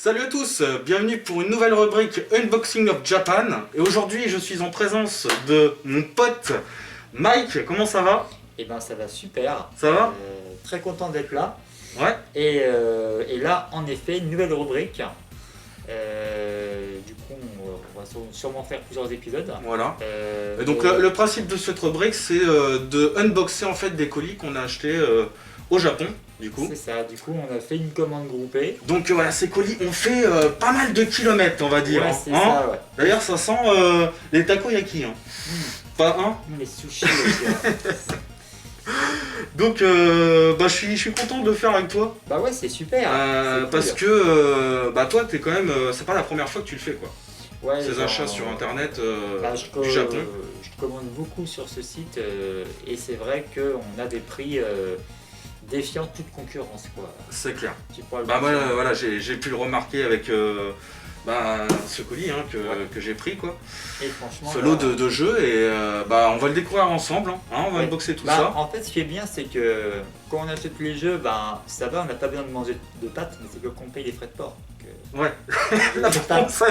Salut à tous, bienvenue pour une nouvelle rubrique Unboxing of Japan. Et aujourd'hui, je suis en présence de mon pote Mike. Comment ça va? Eh ben ça va super. Ça va? Très content d'être là. Ouais. Et là, en effet, une nouvelle rubrique. Du coup, on va sûrement faire plusieurs épisodes. Voilà. Et donc le principe de cette rubrique, c'est de unboxer en fait des colis qu'on a achetés au Japon. Du coup. C'est ça, du coup on a fait une commande groupée. Donc voilà, ces colis ont fait pas mal de kilomètres, on va dire. Ouais, c'est ça, ouais. D'ailleurs, ça sent les takoyaki. Hein. Pas un. Les sushis aussi. Ouais. Donc je suis content de le faire avec toi. Bah ouais, c'est super. C'est parce cool. que toi, t'es quand même. C'est pas la première fois que tu le fais, quoi. Ouais, Ces genre, achats sur internet je du Japon. Je commande beaucoup sur ce site et c'est vrai qu'on a des prix défiant toute concurrence, quoi. C'est clair. Tu pourras le Moi, voir. voilà, j'ai pu le remarquer avec ce colis que j'ai pris, quoi. Et franchement, Ce lot de jeux et on va le découvrir ensemble. On va unboxer tout ça. En fait, ce qui est bien, c'est que quand on achète les jeux, ça va, on n'a pas besoin de manger de pâtes, mais c'est que qu'on paye les frais de port. Ouais. Là, par contre,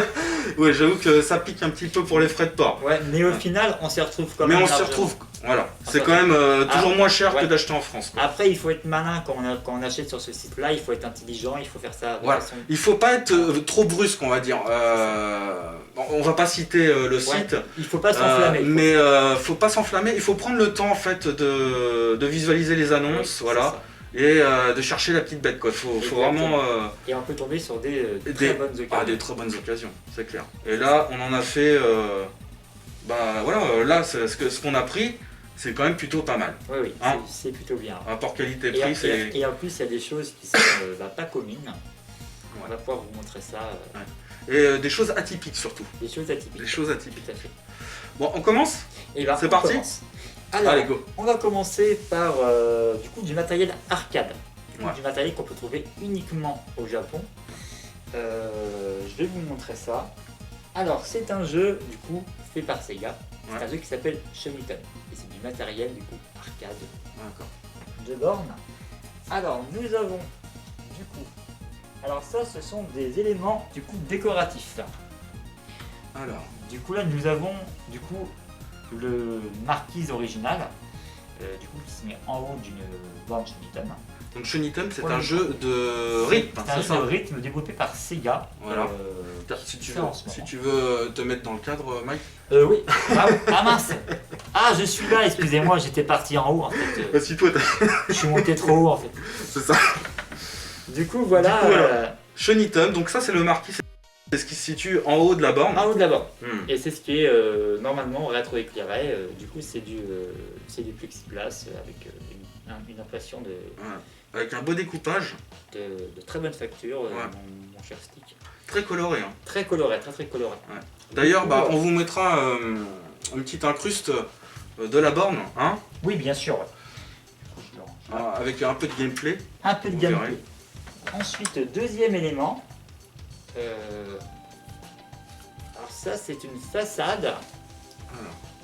ouais, j'avoue que ça pique un petit peu pour les frais de port. Ouais, mais au final, on s'y retrouve quand mais même. on s'y retrouve. Voilà. C'est quand même toujours moins cher que d'acheter en France, quoi. Après, il faut être malin quand on achète sur ce site-là, il faut être intelligent, il faut faire ça de façon... Il faut pas être trop brusque, on va dire. On va pas citer le site. Il faut pas s'enflammer. Mais faut pas s'enflammer. Il faut prendre le temps en fait de visualiser les annonces, voilà. Et de chercher la petite bête, quoi. Faut vraiment. Et on peut tomber sur des très bonnes occasions. Des très bonnes occasions, c'est clair. Et là, on en a fait. Voilà, là, ce qu'on a pris, c'est quand même plutôt pas mal. Oui, c'est plutôt bien. Rapport qualité-prix, c'est. Et en plus, il y a des choses qui sont pas communes. On va pouvoir vous montrer ça. Et des choses atypiques surtout. Des choses atypiques. Des choses atypiques. Tout à fait. Bon, on commence? C'est parti. Alors, allez, go. On va commencer par du matériel arcade. Ouais. Du matériel qu'on peut trouver uniquement au Japon. Je vais vous montrer ça. Alors, c'est un jeu du coup fait par Sega. C'est un jeu qui s'appelle Shonitan. Et c'est du matériel du coup arcade. D'accord. De borne. Alors, nous avons du coup. Alors ça, ce sont des éléments du coup décoratifs. Alors. Du coup là, nous avons du coup le marquise original, du coup qui se met en haut d'une borne Shonitan. Donc Shonitan, c'est un jeu de rythme. C'est un jeu de rythme développé par Sega. Voilà. Si tu veux te mettre dans le cadre, Mike. Oui. Ah mince. Ah, je suis là. Excusez-moi, j'étais parti en haut en fait. Si toi, je suis monté trop haut en fait. C'est ça. Du coup, voilà. Shonitan. Donc ça, c'est le marquis. C'est ce qui se situe en haut de la borne. En haut de la borne. Et c'est ce qui est normalement rétroéclairé. Du coup, c'est du plexiglas avec une impression de. Ouais. Avec un beau découpage. De très bonne facture, mon cher stick. Très coloré. Hein. Très coloré, très coloré. Ouais. D'ailleurs, on vous mettra une petite incruste de la borne. Hein. Oui, bien sûr. Avec un peu de gameplay. Un peu de gameplay. Ensuite, deuxième élément. Alors ça, c'est une façade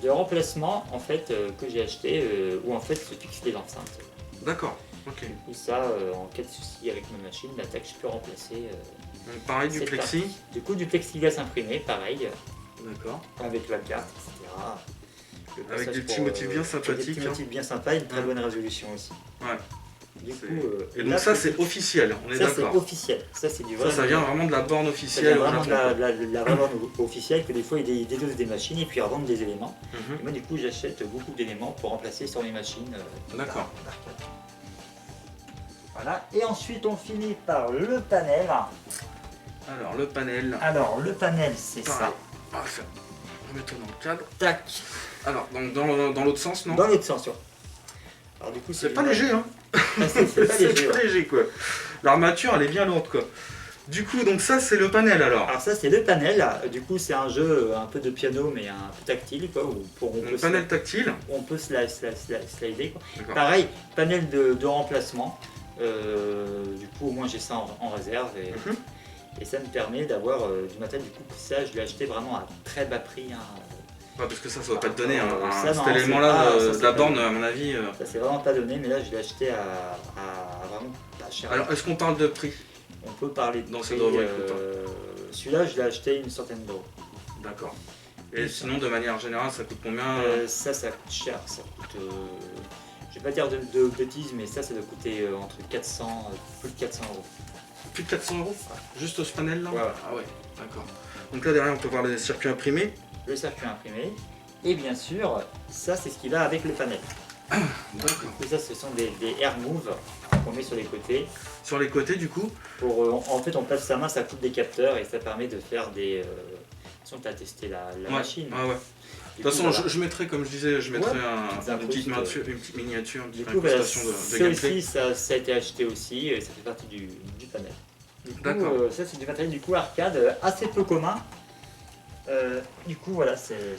de remplacement en fait que j'ai acheté où en fait se fixent les enceintes. D'accord. Ok. Du coup ça, en cas de souci avec ma machine, l'attaque, je peux remplacer. Donc pareil du plexi. Du coup du plexiglas imprimé, pareil. D'accord. Avec la carte, etc. Avec des petits motifs bien sympathiques. Des petits motifs bien sympas et une très bonne résolution aussi. Ouais. Du coup, et donc ça c'est officiel, on est d'accord. Ça c'est officiel, ça c'est du vrai. Ça vient vraiment de la borne officielle. Ça vient vraiment de la vraie borne officielle que des fois ils dédosent des machines et puis ils revendent des éléments. Et moi du coup j'achète beaucoup d'éléments pour remplacer sur mes machines. D'accord. Voilà, et ensuite on finit par le panel. Alors le panel. C'est ça. Remettons dans le cadre. Tac. Alors donc dans l'autre sens, non? Dans l'autre sens, ouais. Alors du coup c'est pas léger, hein. C'est pas léger, quoi. L'armature elle est bien lourde, quoi. Du coup donc ça c'est le panel alors. Alors ça c'est le panel. Du coup c'est un jeu un peu de piano mais un peu tactile, quoi. Panel tactile. On peut slider, quoi. Pareil, panel de remplacement. Du coup au moins j'ai ça en réserve et ça me permet d'avoir du matériel. Du coup ça je l'ai acheté vraiment à très bas prix. Parce que ça va pas te donner cet élément-là de la borne, à mon avis. Ça c'est vraiment pas donné, mais là je l'ai acheté à vraiment pas cher. Alors est-ce qu'on parle de prix? On peut parler de Dans prix, ces rubriques ou pas celui-là, je l'ai acheté une centaine d'euros. D'accord. Et sinon, de manière générale, ça coûte combien Ça coûte cher. Ça coûte, je vais pas dire de bêtises, mais ça doit coûter entre 400, plus de 400 euros. Plus de 400 euros juste ce panel là? Ouais. Ah ouais, d'accord. Donc là derrière, on peut voir les circuits imprimés. Le circuit imprimé. Et bien sûr, ça, c'est ce qui va avec le panel. D'accord. Et ça, ce sont des air move qu'on met sur les côtés. Sur les côtés, du coup? En fait, on place sa main, ça coupe des capteurs et ça permet de faire des. Si on t'a testé la machine. Ah ouais. De toute façon, je mettrai, comme je disais, je mettrai une petite miniature, une petite incrustation de gameplay. Ça aussi, ça a été acheté aussi et ça fait partie du panel. D'accord. Ça, c'est du matériel du coup arcade assez peu commun. Du coup, voilà,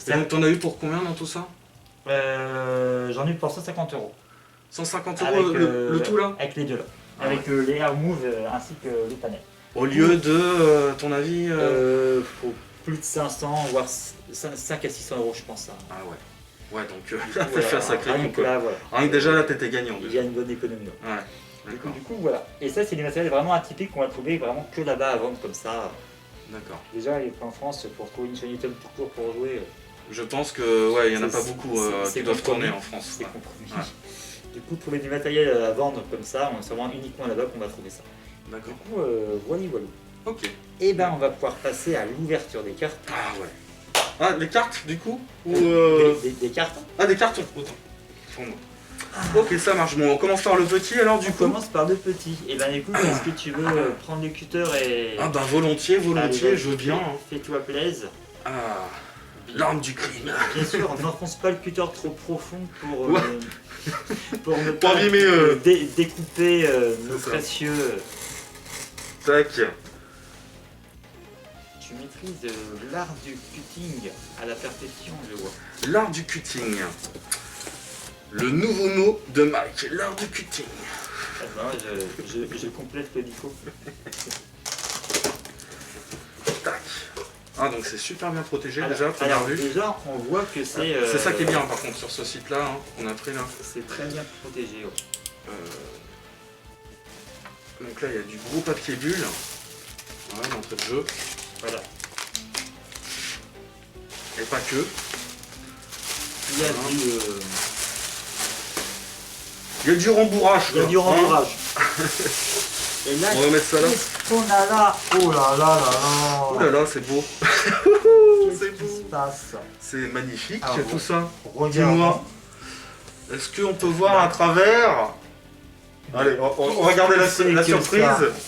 Et donc, t'en as eu pour combien dans tout ça? J'en ai eu pour 150 euros. 150 euros le tout là? Avec les deux là. Ah avec les air move ainsi que le panel. Au lieu de, ton avis Faut plus de 500, voire 5 à 600 euros, je pense. Ah ouais. Ouais, donc là, t'as fait un sacré coup quoi. Voilà. Rien que déjà là, t'étais gagnant. Il y a une bonne économie. Ouais. Du coup, voilà. Et ça, c'est des matériels vraiment atypiques qu'on va trouver vraiment que là-bas à vendre comme ça. D'accord. Déjà, en France, pour trouver une chaîne YouTube tout court pour jouer. Je pense que ouais, il y en a pas beaucoup qui doivent tourner en France. C'est compromis. Ouais. Du coup, trouver du matériel à vendre comme ça, c'est vraiment uniquement là-bas qu'on va trouver ça. D'accord. Du coup, voilà. Ok. Et ben, on va pouvoir passer à l'ouverture des cartes. Ah ouais. Ah, les cartes du coup ou des cartes. Ah, des cartons. Autant. Ok, ça marche. Bon, on commence par le petit alors du coup. On commence par le petit. Et ben écoute, est-ce que tu veux prendre le cutter et... Ah bah volontiers, Allez, je veux bien. Hein. Fais-toi plaisir. Ah, l'arme du crime. Bien sûr, on n'enfonce pas le cutter trop profond pour ne Pas pas abîmer, découper nos précieux. Tac. Tu maîtrises l'art du cutting à la perfection, je vois. L'art du cutting. Le nouveau mot de Mike, l'art du cutting. Attends, je complète le dico. Tac. Ah, donc c'est super bien protégé déjà, alors, première vue. déjà, on voit que c'est... C'est ça qui est bien par contre sur ce site là, qu'on a pris là. C'est très bien protégé. Ouais. Donc là il y a du gros papier bulle. Voilà, d'entrée de jeu. Voilà. Et pas que. Il y a Il y a du rembourrage. Il y a du rembourrage. Et là, on va mettre ça là. Qu'est-ce qu'on a là? Oh là là là là. Oh là là, c'est beau. C'est beau. Qu'est-ce qui se passe? C'est magnifique Alors, tout ça. Regarde. Dis-moi. Est-ce qu'on peut voir à travers? Allez, on va garder la surprise.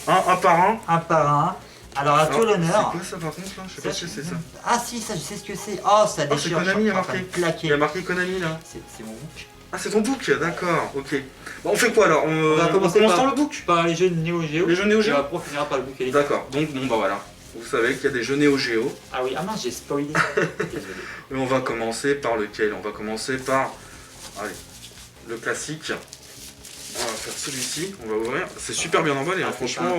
Un par un. Un par un. Alors à toi l'honneur. C'est quoi ça par contre là? Je sais pas si c'est ça. Ah si, ça je sais ce que c'est. Oh, ça déchire. C'est Konami, il y a marqué. Il y a marqué Konami là. C'est mon book. Ah, c'est ton book, d'accord, ok. Bon, on fait quoi alors? On va commencer par le book? Par les jeux de Neo Geo. Les jeux Neo Geo? Et après on finira par le book électrique. D'accord, donc bon bah voilà. Vous savez qu'il y a des jeux Neo Geo. Ah oui, ah mince, j'ai spoilé. Désolé. Et on va commencer par lequel? On va commencer par... Allez, le classique. On va faire celui-ci, on va ouvrir. C'est super bien emballé, hein. Franchement,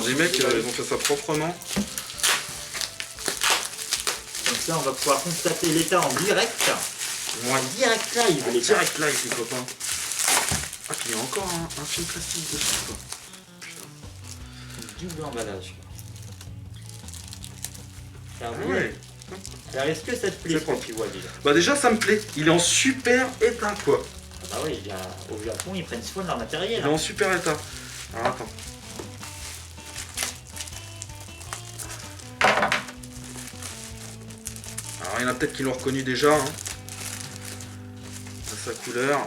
les mecs, ils ont fait ça proprement. Comme ça, on va pouvoir constater l'état en direct. Ouais. En direct live, les direct live, les copains. Ah, puis il y a encore un film plastique dessus, quoi. Putain. Double emballage. Alors, ouais. Alors, est-ce que ça te plaît ce que tu vois déjà? Bah déjà, ça me plaît. Il est en super état, quoi. Ah bah oui, au Japon, ils prennent soin de leur matériel. Il est en super état. Alors, attends. Alors, il y en a peut-être qui l'ont reconnu déjà. Hein. Sa couleur.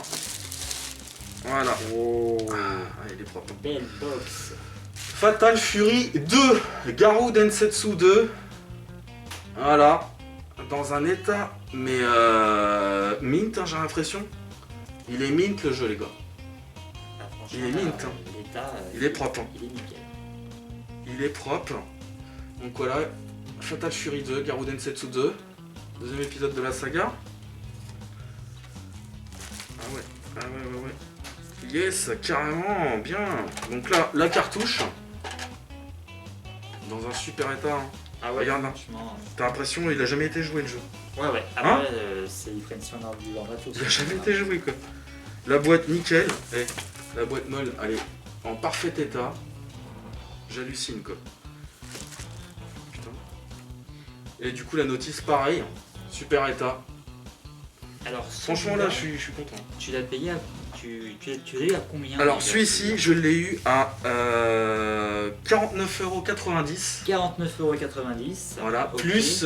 Voilà. Oh. Ah, il est propre. Belle box. Fatal Fury 2. Garou Densetsu 2. Voilà. Dans un état, mais mint, hein, j'ai l'impression. Il est mint le jeu, les gars. Ah, il est mint. Hein. Il est propre. Hein. Il est nickel. Il est propre. Donc voilà. Fatal Fury 2. Garou Densetsu 2. Deuxième épisode de la saga. Ah ouais. Yes, carrément, bien. Donc là, la cartouche. Dans un super état. Hein. Ah ouais, regarde là. T'as l'impression qu'il a jamais été joué le jeu. Ouais. Après, hein ils prennent soin de leur matos. Il a jamais été joué quoi. La boîte nickel. Et la boîte molle, elle est en parfait état. J'hallucine quoi. Putain. Et du coup la notice pareil, super état. Alors, Franchement là je suis content. Tu l'as payé à... Tu l'as eu à combien? Alors celui-ci je l'ai eu à 49,90 €. 49,90 €. Voilà, okay. plus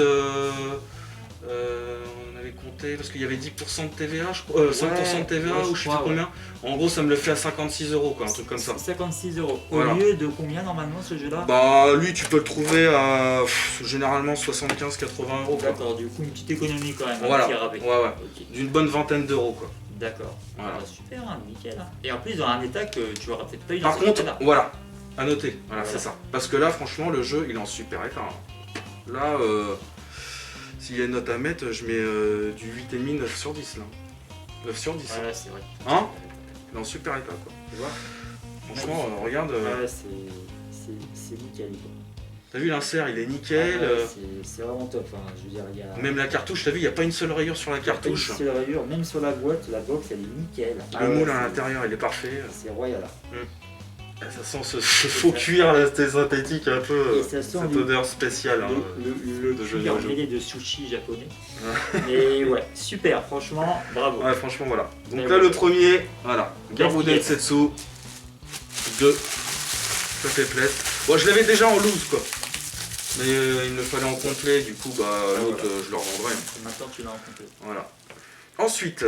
on avait compté parce qu'il y avait 10% de TVA, je crois, 5% de TVA ou je sais plus combien. En gros ça me le fait à 56 € quoi, un truc comme ça. 56 €. Voilà. Au lieu de combien normalement ce jeu-là? Bah lui tu peux le trouver à généralement 75-80 €. D'accord, du coup une petite économie quand même. Voilà, un petit rabais. ouais. Okay. D'une bonne vingtaine d'euros quoi. D'accord. Voilà. Ah, super, hein, nickel. Hein. Et en plus dans un état que tu auras peut-être pas eu dans Par cet contre, état-là. voilà, à noter, voilà, Voilà. c'est ça. Parce que là franchement le jeu il est en super état. Hein. Là s'il y a une note à mettre, je mets du 8,5, 9 sur 10 là. 9 sur 10. Voilà, c'est vrai. Hein? Il est en super état quoi. Tu vois? Franchement, regarde. Ouais, c'est nickel quoi. T'as vu l'insert, il est nickel. Ah ouais, c'est vraiment top. Hein. Je veux dire, il y a... Même la cartouche, t'as vu, il n'y a pas une seule rayure sur la cartouche. Une seule rayure, même sur la boîte, la box elle est nickel. Le moule à l'intérieur, il est parfait. C'est royal. Ça sent ce faux cuir là, c'était synthétique un peu. Et ça sent cette odeur spéciale. Le cuir mêlé de sushi japonais. Mais ouais, super, franchement, bravo. Ouais, franchement, voilà. Donc Mais là, oui. le premier, voilà. Garou Densetsu 2. Ça fait plaisir. Bon, je l'avais déjà en loose quoi. Mais il me fallait en complet, du coup, bah l'autre, je le revendrai. Maintenant, tu l'as en complet. Voilà. Ensuite,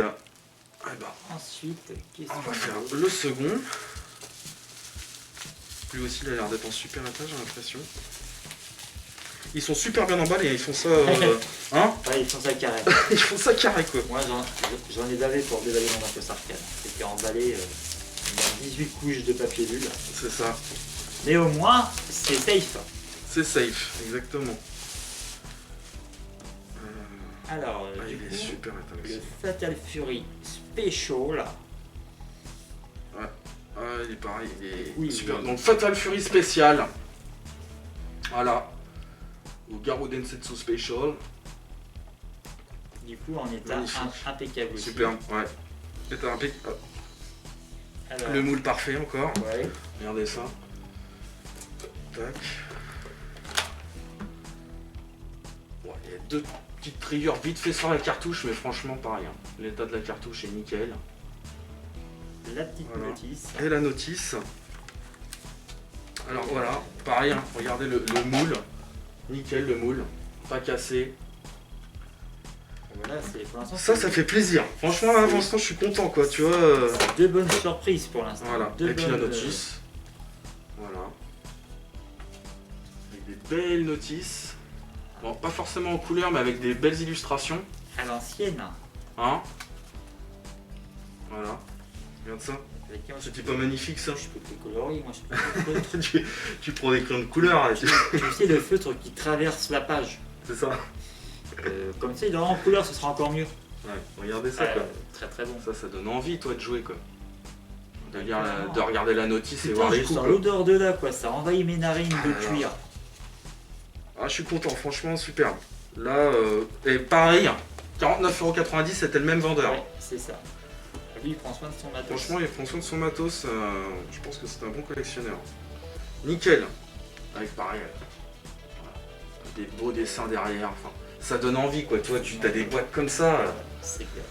Ensuite, qu'est-ce on va qu'on faire a? le second. Lui aussi, il a l'air d'être en super état, j'ai l'impression. Ils sont super bien emballés, ils font ça. Hein? Ouais, ils font ça carré. Ils font ça carré quoi. Moi, j'en ai bavé pour déballer mon Matos Arcade. C'était emballé dans 18 couches de papier bulle. C'est ça. Mais au moins, c'est safe. C'est safe, exactement. Alors, du il est coup, super état le aussi. Fatal Fury Special. Il est pareil, il est Oui, super. oui. Donc Fatal Fury spécial. Voilà. Ou Garou Densetsu Special. Du coup, en état Magnifique. impeccable aussi. Super, ouais. État impeccable. Alors, Le moule parfait encore. ouais. Regardez ça. Tac. Bon, il y a deux petites rayures vite fait sur la cartouche, mais franchement pareil. Hein. L'état de la cartouche est nickel. La petite Voilà. notice. Et la notice. Alors voilà, pareil, hein. Regardez le moule. Nickel le moule. Pas cassé. Voilà, pour l'instant, Ça fait plaisir. Franchement, là, pour l'instant, je suis content, quoi. Tu vois. c'est deux bonnes surprises pour l'instant. Voilà. Deux Et puis la bonnes, notice. Voilà. Avec des belles notices. Bon, pas forcément en couleur, mais avec des belles illustrations. à l'ancienne. Hein? Voilà. Regarde ça. Avec un- C'était pas magnifique, ça? Je peux te les colorer, moi je peux te le feutre. tu prends des crayons de couleur, là. Tu sais, le feutre qui traverse la page. C'est ça. Comme ça, il aura en couleur, ce sera encore mieux. Ouais, regardez ça, quoi. Très très bon. Ça donne envie, toi, de jouer, quoi. De, Ouais, lire la- carrément. de regarder la notice et Putain, voir les je coups. sens quoi. l'odeur de là, quoi. Ça envahit mes narines de Ah, cuir. Ah, je suis content, franchement, superbe. Là, et pareil, 49,90 €, c'était le même vendeur. Ouais, c'est ça. Lui, il prend soin de son matos. Franchement, il prend soin de son matos. Je pense que c'est un bon collectionneur. Nickel. Avec pareil, voilà, des beaux dessins derrière. Enfin, ça donne envie, quoi. Tu vois, tu as des boîtes comme ça, C'est clair.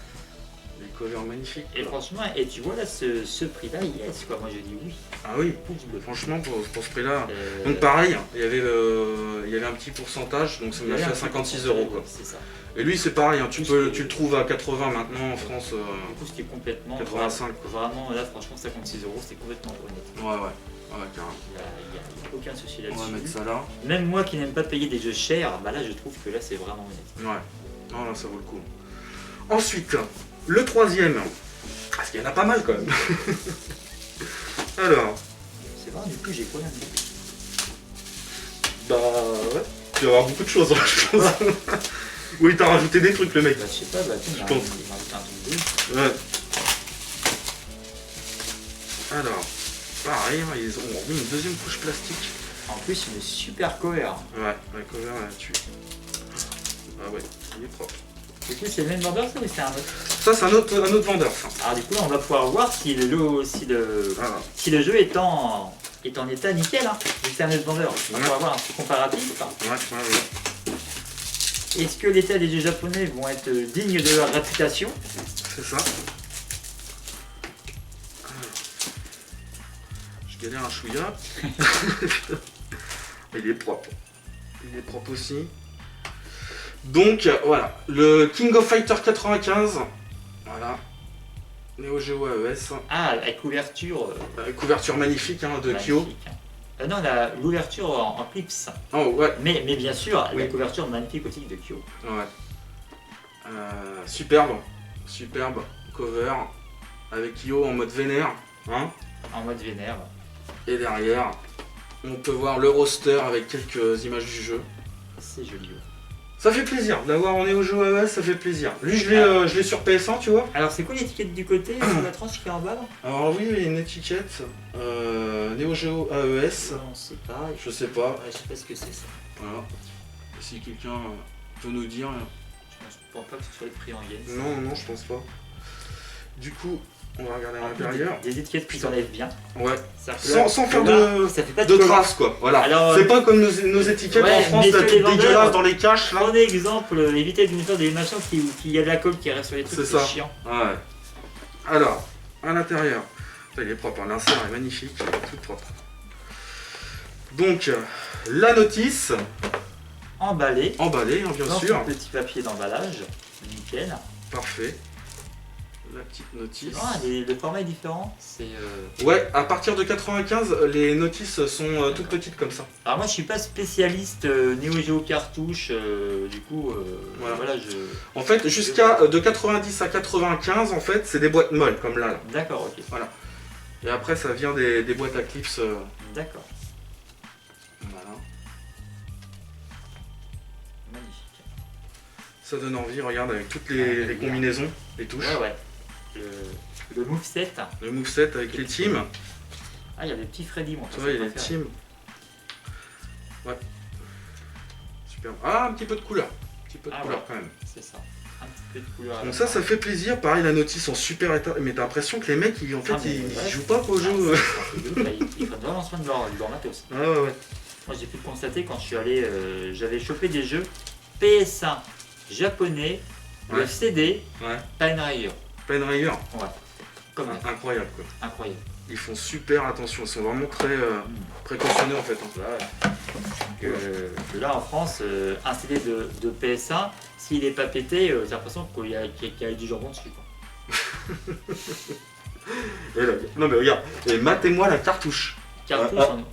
des covers magnifiques. Et quoi. franchement, et tu vois là, ce prix-là, yes, quoi. Moi, je dis oui. Ah oui, Pouce bleu. franchement, pour ce prix-là. Euh, Donc pareil, il y avait un petit pourcentage, donc ça me l'a fait à 56 €, quoi. C'est ça. Et lui, c'est pareil, hein, tu Plus que- le trouves à 80 maintenant en France. Du coup, c'était complètement. 85, quoi. Vraiment, là, franchement, 56 €, c'est complètement honnête. Ouais, carrément. Il n'y a aucun souci On va mettre là-dessus. ça là. Même moi qui n'aime pas payer des jeux chers, bah là, je trouve que là, c'est vraiment honnête. Ouais, non, là, ça vaut le coup. Ensuite, le troisième. Parce qu'il y en a pas mal quand même. Alors, C'est vrai, du coup, j'ai quoi là bah ouais. Tu vas avoir beaucoup de choses, hein, je pense. Oui, t'as rajouté des trucs, le mec. Bah, je sais pas, bah, Je il m'a pense. rajouté un truc de. Ouais. Alors, pareil, hein, ils ont remis une deuxième couche plastique. En plus, une super cover. Ouais, la cover là-dessus. Ah ouais, il est propre. Du coup, c'est le même vendeur, ça, ou c'est un autre? Ça, c'est un autre vendeur, ça. Alors, du coup, là, on va pouvoir voir si Voilà. si le jeu est en est en état nickel, hein, vu que c'est un autre vendeur. On va avoir un petit comparatif. Hein. Est-ce que l'état des jeux japonais vont être dignes de leur réputation? C'est ça. Je galère un chouïa. Il est propre. Il est propre aussi. Donc voilà, le King of Fighter 95. Voilà. Neo Geo AES. Ah, la couverture. Couverture magnifique hein, de Kyo. Non, l'ouverture en clips. Oh ouais. Mais bien sûr, oui. La couverture magnifique aussi de Kyo. Ouais. Superbe. Superbe cover. Avec Kyo en mode vénère. Hein, en mode vénère. Et derrière, on peut voir le roster avec quelques images du jeu. C'est joli. Ouais. Ça fait plaisir de l'avoir en Neo Geo AES, ça fait plaisir. Lui, je l'ai sur PS1, tu vois. Alors, c'est quoi l'étiquette du côté sur la tranche qui est en bas là? Alors, oui, il y a une étiquette Neo Geo AES. Non, on sait pas. Je sais pas. Ouais, je sais pas ce que c'est ça. Voilà. Si quelqu'un peut nous dire. Je pense pas que ce soit pris en yens. Non, je pense pas. Du coup, on va regarder à l'intérieur. Des étiquettes qui s'enlèvent bien. Ouais. Ça Sans faire de traces quoi. Voilà. Alors, c'est pas comme nos étiquettes en France, là, toutes dégueulasses dans les caches là. Prenez exemple, évitez de nous faire des machins qui y a de la colle qui reste sur les trucs, c'est chiant. Ouais. Alors, à l'intérieur, il est propre, l'insert est magnifique, tout propre. Donc, la notice. Emballée. Emballée, hein, bien sûr. Dans ce petit papier d'emballage. Nickel. Parfait. La petite notice. Ah, le format est différent. Ouais, à partir de 95, les notices sont toutes petites comme ça. Alors moi je suis pas spécialiste Neo Geo cartouche, du coup voilà En fait, jusqu'à de 90 à 95, en fait, c'est des boîtes molles comme là. D'accord, ok. Voilà. Et après, ça vient des boîtes à clips. D'accord. Voilà. Magnifique. Ça donne envie, regarde, avec toutes les combinaisons, les touches. Ouais. Le moveset. Le moveset avec les teams. Ah, il y a des petits Freddy, moi. Tu vois, il y a les teams. Ouais. Super. Ah, un petit peu de couleur. Un petit peu de couleur quand même. C'est ça. Un petit peu de couleur. Donc ça fait plaisir. Pareil, la notice en super état. Mais t'as l'impression que les mecs, ils jouent pas au jeu. Ils prennent vraiment soin de leur matos. Ouais. Moi, j'ai pu le constater quand je suis allé. J'avais chopé des jeux PS1 japonais, le CD, Pine Rider. Pine Rider. Ouais. Comme incroyable quoi. Incroyable. Ils font super attention, ils sont vraiment très précautionneux en fait. Là en France, un CD de PS1, s'il n'est pas pété, j'ai l'impression qu'il y a du jambon dessus. Quoi. Et là, non mais regarde, et matez-moi la cartouche.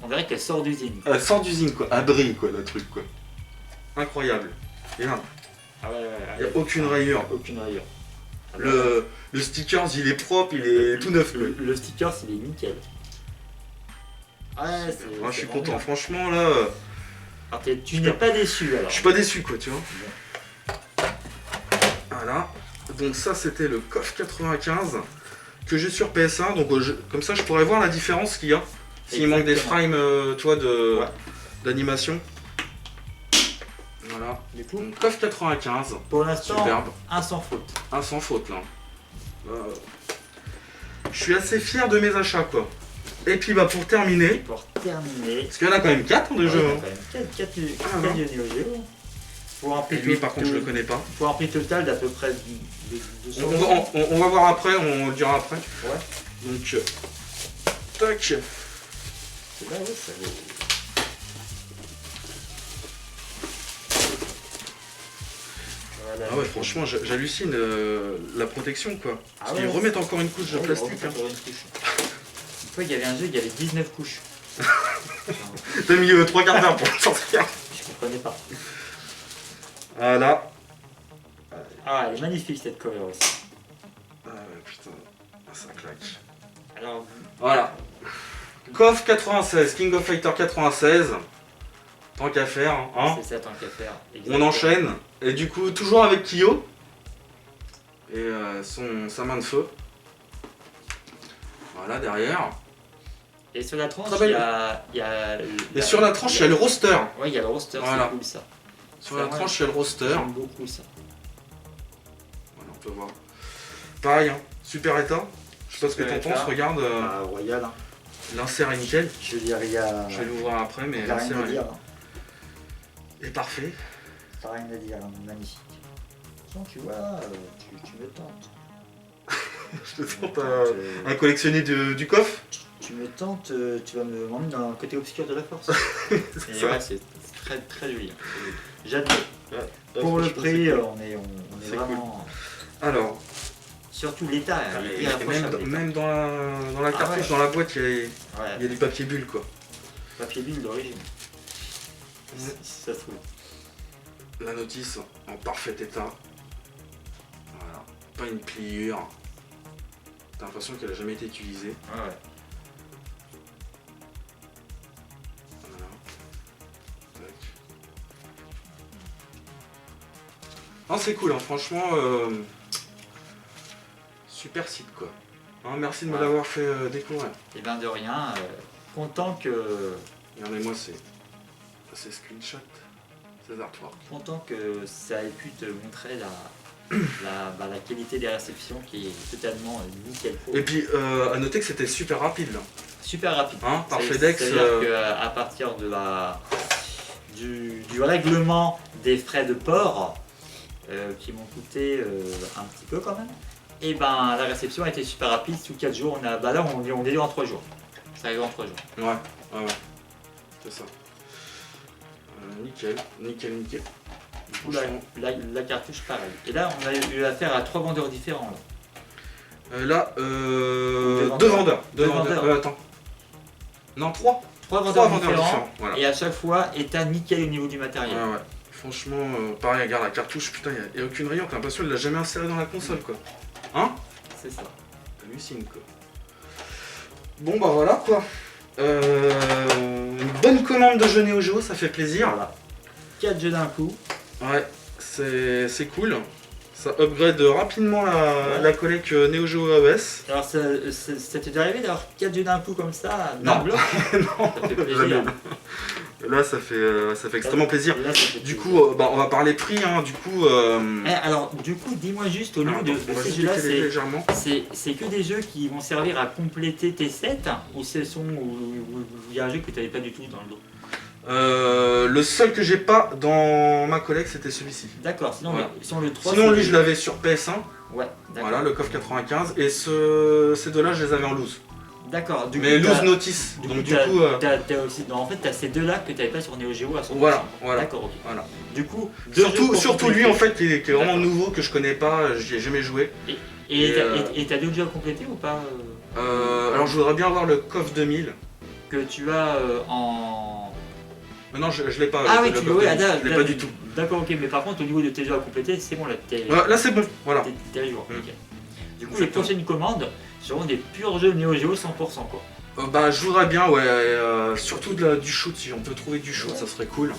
On dirait qu'elle sort d'usine. Elle sort d'usine quoi, à brille quoi, le truc quoi. Incroyable. Et là, il n'y a aucune rayure. Aucune rayure. Le sticker, il est propre, il est tout neuf. Le sticker, il est nickel. Ouais, je suis content, franchement là. Alors, tu n'es pas déçu alors. Je suis pas déçu quoi, tu vois. Voilà. Donc ça c'était le KOF 95 que j'ai sur PS1. Donc comme ça je pourrais voir la différence qu'il y a. S'il manque des frames, tu vois, d'animation. Voilà. Du coup, donc, KOF 95. Pour l'instant, superbe. Un sans faute. Un sans faute là. Je suis assez fier de mes achats quoi. Et puis pour terminer. Parce qu'il y en a quand même 4 de jeux. Il y a 4 de Neo Geo. Et lui par contre je le connais pas. Pour un prix total d'à peu près 200 on va voir après, on le dira après. Ouais. Donc tac. C'est là, ça vaut. Ah ouais, franchement, j'hallucine la protection quoi. Parce qu'ils remettent encore une couche de plastique. Une fois, il y avait un jeu, il y avait 19 couches. T'as mis 3 quarts d'heure pour le sortir. Je comprenais pas. Voilà. Ah, elle est magnifique cette cover aussi. Ah ouais, putain, ça claque. Alors, voilà. KOF 96, King of Fighter 96. Tant qu'à faire, hein. C'est ça, tant qu'à faire. Exactement. On enchaîne. Et du coup, toujours avec Kyo. Et sa main de feu. Voilà, derrière. Et sur la tranche, il y a et sur la tranche, il y a le roster. Ouais, il y a le roster, voilà. C'est cool ça. Sur la tranche, il y a le roster. J'aime beaucoup ça. Voilà, on peut voir. Pareil, hein, super état. Je sais pas ce que t'en penses, regarde. Royal. Hein. L'insert est nickel. Je veux dire, il y a... Je vais l'ouvrir après, mais il y a rien l'insert à dire. est parfait. T'as rien à dire, hein, magnifique. Non, tu vois, tu me tentes. Je te tente à collectionner du coffre. Tu me tentes, tu vas me emmener dans le côté obscur de la force. Et ça. ouais, c'est très très joli. J'adore. Ouais. Pour le Franchement, prix, c'est cool. on est C'est vraiment... Alors, Surtout l'état, il est et irréprochable, l'état. même dans la Ah cartouche, ouais. dans la boîte, il Ouais, y a du papier bulle quoi. papier bulle d'origine. Si ça se trouve. La notice en parfait état. Voilà. Pas une pliure. T'as l'impression qu'elle a jamais été utilisée. Ouais, ouais. Voilà. Tac. Non, c'est cool, hein, franchement. Super site quoi. Hein, merci de me Ouais. l'avoir fait découvrir. Et ben de rien, content que Regardez-moi ces screenshots, ces artworks. ça ait pu te montrer la qualité des réceptions qui est totalement nickel pro. Et puis à noter que c'était super rapide là. Super rapide. Hein, par FedEx. C'est-à-dire qu'à partir de du règlement des frais de port, qui m'ont coûté un petit peu quand même, et ben la réception a été super rapide. Sous 4 jours, là on est en 3 jours. Ça arrive en 3 jours. Ouais. C'est ça. Nickel. Du coup, la cartouche, pareil. Et là, on a eu affaire à 3 vendeurs différents. Là. Deux vendeurs. Attends. Non, 3. 3 vendeurs différents. Voilà. Et à chaque fois, état nickel au niveau du matériel. Ouais. Franchement, pareil, regarde la cartouche, putain, il n'y a aucune rayon, t'as l'impression qu'il l'a jamais inséré dans la console quoi. Hein? C'est ça. Hallucine quoi. Bon bah voilà quoi. Une bonne commande de jeux Neo Geo, ça fait plaisir. Voilà. 4 jeux d'un coup. Ouais, c'est cool. Ça upgrade rapidement la collecte Neo Geo AES. Alors, ça t'est déjà arrivé d'avoir 4 jeux d'un coup comme ça, Non. d'un bloc? Non, Ça fait plaisir. là ça fait extrêmement plaisir. Là, ça fait Du plaisir. coup, on va parler prix, hein. Du coup, Alors, du coup, dis-moi juste au niveau de on va ces jeux-là, expliquer légèrement. c'est que des jeux qui vont servir à compléter tes sets ou il y a un jeu que tu n'avais pas du tout dans le lot? Le seul que j'ai pas dans ma collecte, c'était celui-ci. D'accord, sinon, Voilà. le 3. Sinon, lui, je l'avais sur PS1. Ouais, d'accord. Voilà, le KOF 95. Et ces deux-là, je les avais en loose. D'accord, du coup. Mais loose notice. Donc, du coup. T'as aussi. Non, en fait, t'as ces deux-là que tu n'avais pas sur Neo Geo à 100%. Voilà. D'accord, ok. Voilà. Du coup, deux jeux Surtout pour lui, compléter. en fait, qui est vraiment D'accord. nouveau, que je connais pas, j'y ai jamais joué. Et t'as d'autres jeux à compléter ou pas Alors, je voudrais bien avoir le KOF 2000. que tu as en. Mais non, je l'ai pas. Ah oui, le tu KOF l'as, 2000, je l'ai pas du tout. D'accord, ok, mais par contre, au niveau de tes jeux à compléter, c'est bon, là, Là, c'est bon. Voilà. t'es à jour. Mm. Ok. Du coup, Exactement. les prochaines commandes seront des purs jeux Neo Geo 100%, quoi. Bah, je voudrais bien, ouais. Surtout du shoot. Si on peut trouver du shoot, Ouais. ça serait cool.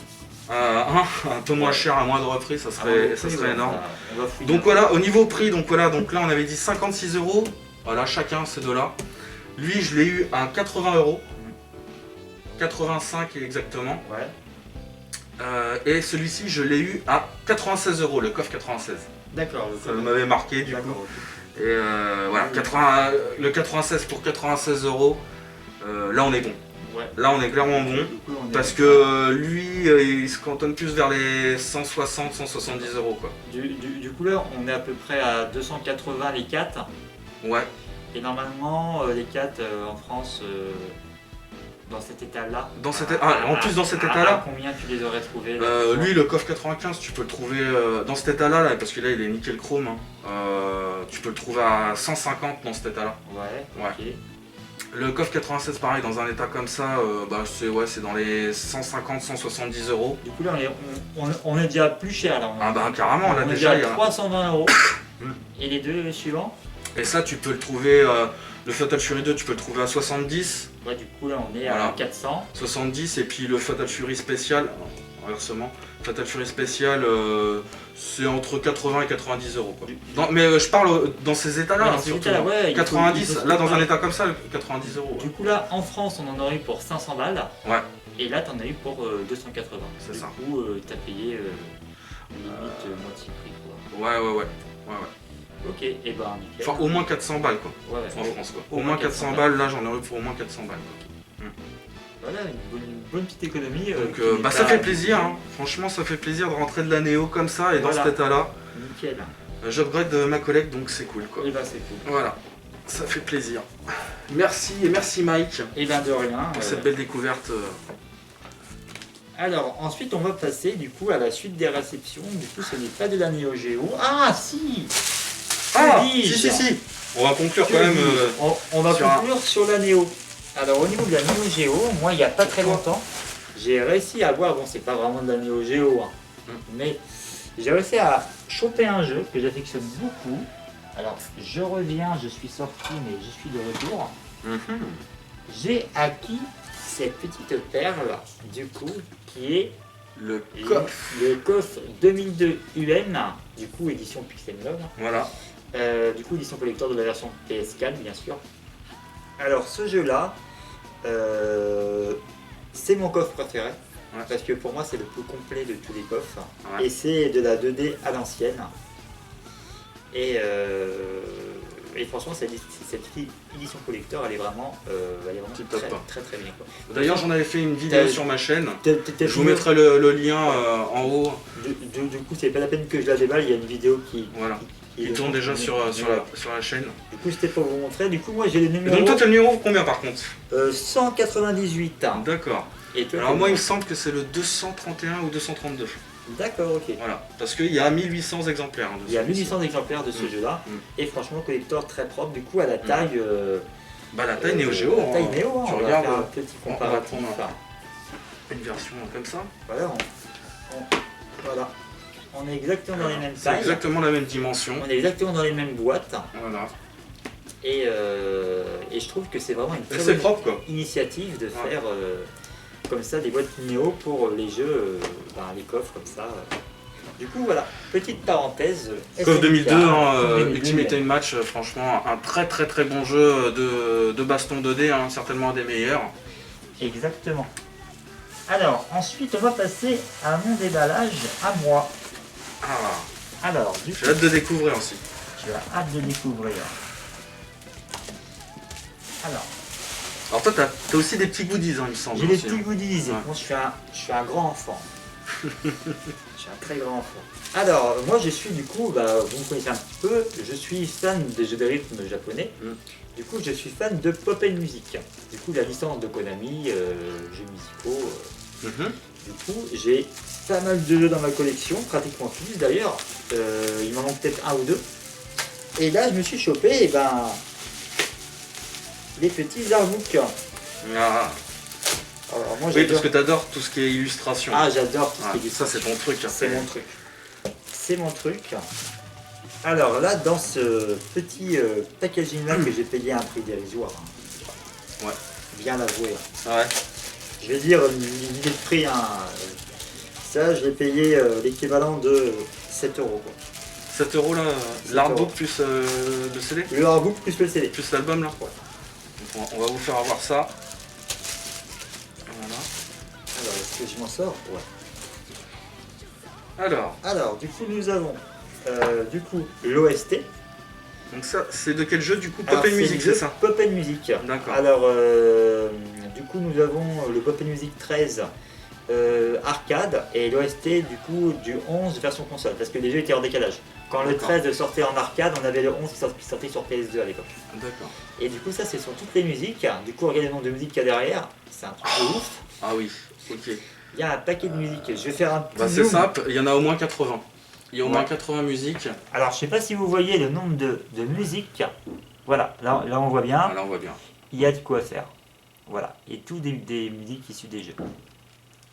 Un peu moins cher, à moindre prix, ça serait énorme. On va fouiller. Donc voilà, au niveau prix, donc là on avait dit 56 €. Voilà, chacun ces deux-là. Lui, je l'ai eu à 80 €. 85 exactement. Ouais. Et celui-ci, je l'ai eu à 96 €, le KOF 96. D'accord. Ça m'avait marqué du coup. D'accord. Ok. Et voilà, le 96 pour 96 €. Là, on est bon. Ouais. Là, on est clairement bon. Du coup, on est- Parce que lui, il se cantonne plus vers les 160-170 € quoi. Du coup, là, on est à peu près à 280 les 4. Ouais. Et normalement, les 4 en France, dans cet état-là. En plus dans cet état-là. Combien tu les aurais trouvés là, Lui, le KOF 95, tu peux le trouver dans cet état-là, là, parce que là, il est nickel chrome. Hein. Tu peux le trouver à 150 dans cet état-là. Ouais, Ouais. ok. Le KOF 96, pareil, dans un état comme ça, c'est dans les 150-170 €. Du coup, là, on est déjà plus cher. Là. Ah bah carrément, là on est déjà, déjà il y à a... 320 €. Et les deux suivants? Et ça, tu peux le trouver, le Fatal Fury 2, tu peux le trouver à 70. Ouais, du coup, là, on est Voilà. à 400. 70, et puis le Fatal Fury spécial, inversement, Fatal Fury spécial, c'est entre 80 et 90 € quoi. Mais je parle dans ces états-là, Ouais, hein, dans ces surtout. états-là, ouais, il faut- 90, il faut se là dans un préparer. état comme ça, 90 €. Du coup, là, en France, on en aurait eu pour 500 balles. Ouais. Et là, t'en as eu pour 280. C'est du ça. coup, t'as payé limite moitié prix, quoi. Ouais. Ok, et ben nickel. Enfin, au moins 400 balles, quoi, Ouais, ouais. en France, quoi. Au moins 400 balles, là, j'en aurais pour au moins 400 balles, quoi. Voilà, une bonne petite économie. Donc, qui n'est bah, ça pas- fait plaisir, hein. Franchement, ça fait plaisir de rentrer de la Néo comme ça et dans Voilà. cet état-là. Nickel. J'upgrade ma collègue, donc c'est cool, quoi. Et ben c'est cool. Voilà, ça fait plaisir. Merci et merci Mike Et ben de rien. pour cette belle découverte. Alors ensuite on va passer du coup à la suite des réceptions. Du coup ce n'est pas de la Neo Geo. Ah si. Ah, Que dis-je si. On va conclure Que quand même. dis-je on va sur conclure sur la Neo. Alors au niveau de la Neo Geo, moi il n'y a pas très longtemps, j'ai réussi à avoir, bon c'est pas vraiment de la Neo Geo, hein, mais j'ai réussi à choper un jeu que j'affectionne beaucoup. Alors je reviens, je suis sorti mais je suis de retour. J'ai acquis cette petite perle du coup qui est le coffre. le coffre 2002 UN, du coup édition Pixel Love. Voilà. Du coup édition collector de la version PS4 bien sûr. Alors ce jeu là, c'est mon coffre préféré, parce que pour moi c'est le plus complet de tous les coffres, et c'est de la 2D à l'ancienne. Et franchement cette édition collector elle est vraiment, très bien. D'ailleurs j'en avais fait une vidéo sur ma chaîne, je vous vidéo, mettrai le lien en haut. Du coup c'est pas la peine que je la déballe, il y a une vidéo qui tourne déjà sur la chaîne. Du coup c'était pour vous montrer, du coup moi j'ai le numéro... Donc toi t'as le numéro combien par contre 198. D'accord. Et toi, alors moi il me semble que c'est le 231 ou 232. D'accord, ok. Voilà, parce qu'il y a 1800 exemplaires. Hein, il y a 1800 exemplaires de ce jeu-là, et franchement collector très propre, du coup à la taille... la taille Neo Geo. La taille Neo, tu on regardes, va faire un petit comparatif. Une version comme ça. Voilà, voilà. On est exactement dans les mêmes C'est tailles. exactement la même dimension. On est exactement dans les mêmes boîtes. Voilà. Et je trouve que c'est vraiment une très bonne propre, quoi. initiative de faire comme ça des boîtes Neo pour les jeux, les coffres comme ça. Du coup voilà, petite parenthèse. KOF 2002, 2002, Ultimate Time Match, franchement un très bon jeu de baston 2D, hein, certainement un des meilleurs. Exactement. Alors ensuite on va passer à mon déballage à moi. Alors, j'ai hâte de découvrir aussi. Tu as hâte de découvrir. Alors toi, t'as aussi des petits goodies, hein, il me semble. J'ai des petits goodies. Ouais. Bon, je suis un grand enfant. Je suis un très grand enfant. Alors, moi, je suis du coup, vous me connaissez un petit peu, je suis fan des jeux de rythme japonais. Du coup, je suis fan de Pop & Music. Du coup, la licence de Konami, jeux musicaux. Du coup, j'ai pas mal de jeux dans ma collection, pratiquement tous d'ailleurs. Il m'en manque peut-être un ou deux. Et là, je me suis chopé, les petits artbooks. Alors, moi, oui, parce que t'adores tout ce qui est illustration. Ah, j'adore tout ce qui est illustration. Ça, c'est ton truc. C'est mon truc. C'est mon truc. Alors là, dans ce petit packaging là que j'ai payé à un prix dérisoire. Ouais. Bien l'avouer. Ouais. Je vais dire une idée de prix. Ça, je l'ai payé l'équivalent de 7 €. 7 € là, l'artbook plus le CD. Le artbook plus le CD. Plus l'album là. Ouais. Donc, on va vous faire avoir ça. Voilà. Alors, est-ce que je m'en sors? Ouais. Alors, du coup, nous avons l'OST. Donc ça, c'est de quel jeu du coup? Pop & Music, c'est ça? Pop & Music. D'accord. Alors, du coup, nous avons le Pop & Music 13 arcade et l'OST du coup du 11 version console, parce que les jeux étaient en décalage. Quand le 13 sortait en arcade, on avait le 11 qui sortait sur PS2 à l'époque. D'accord. Et du coup, ça, c'est sur toutes les musiques. Du coup, regardez le nombre de musiques qu'il y a derrière. C'est un truc de ouf. Ah oui, ok. Il y a un paquet de musiques. Je vais faire un petit c'est zoom. simple, il y en a au moins 80. Il y a au moins 80 musiques. Alors, je sais pas si vous voyez le nombre de musiques. Voilà, là on voit bien. Là on voit bien. Il y a de quoi faire. Voilà, et tout des musiques issues des jeux.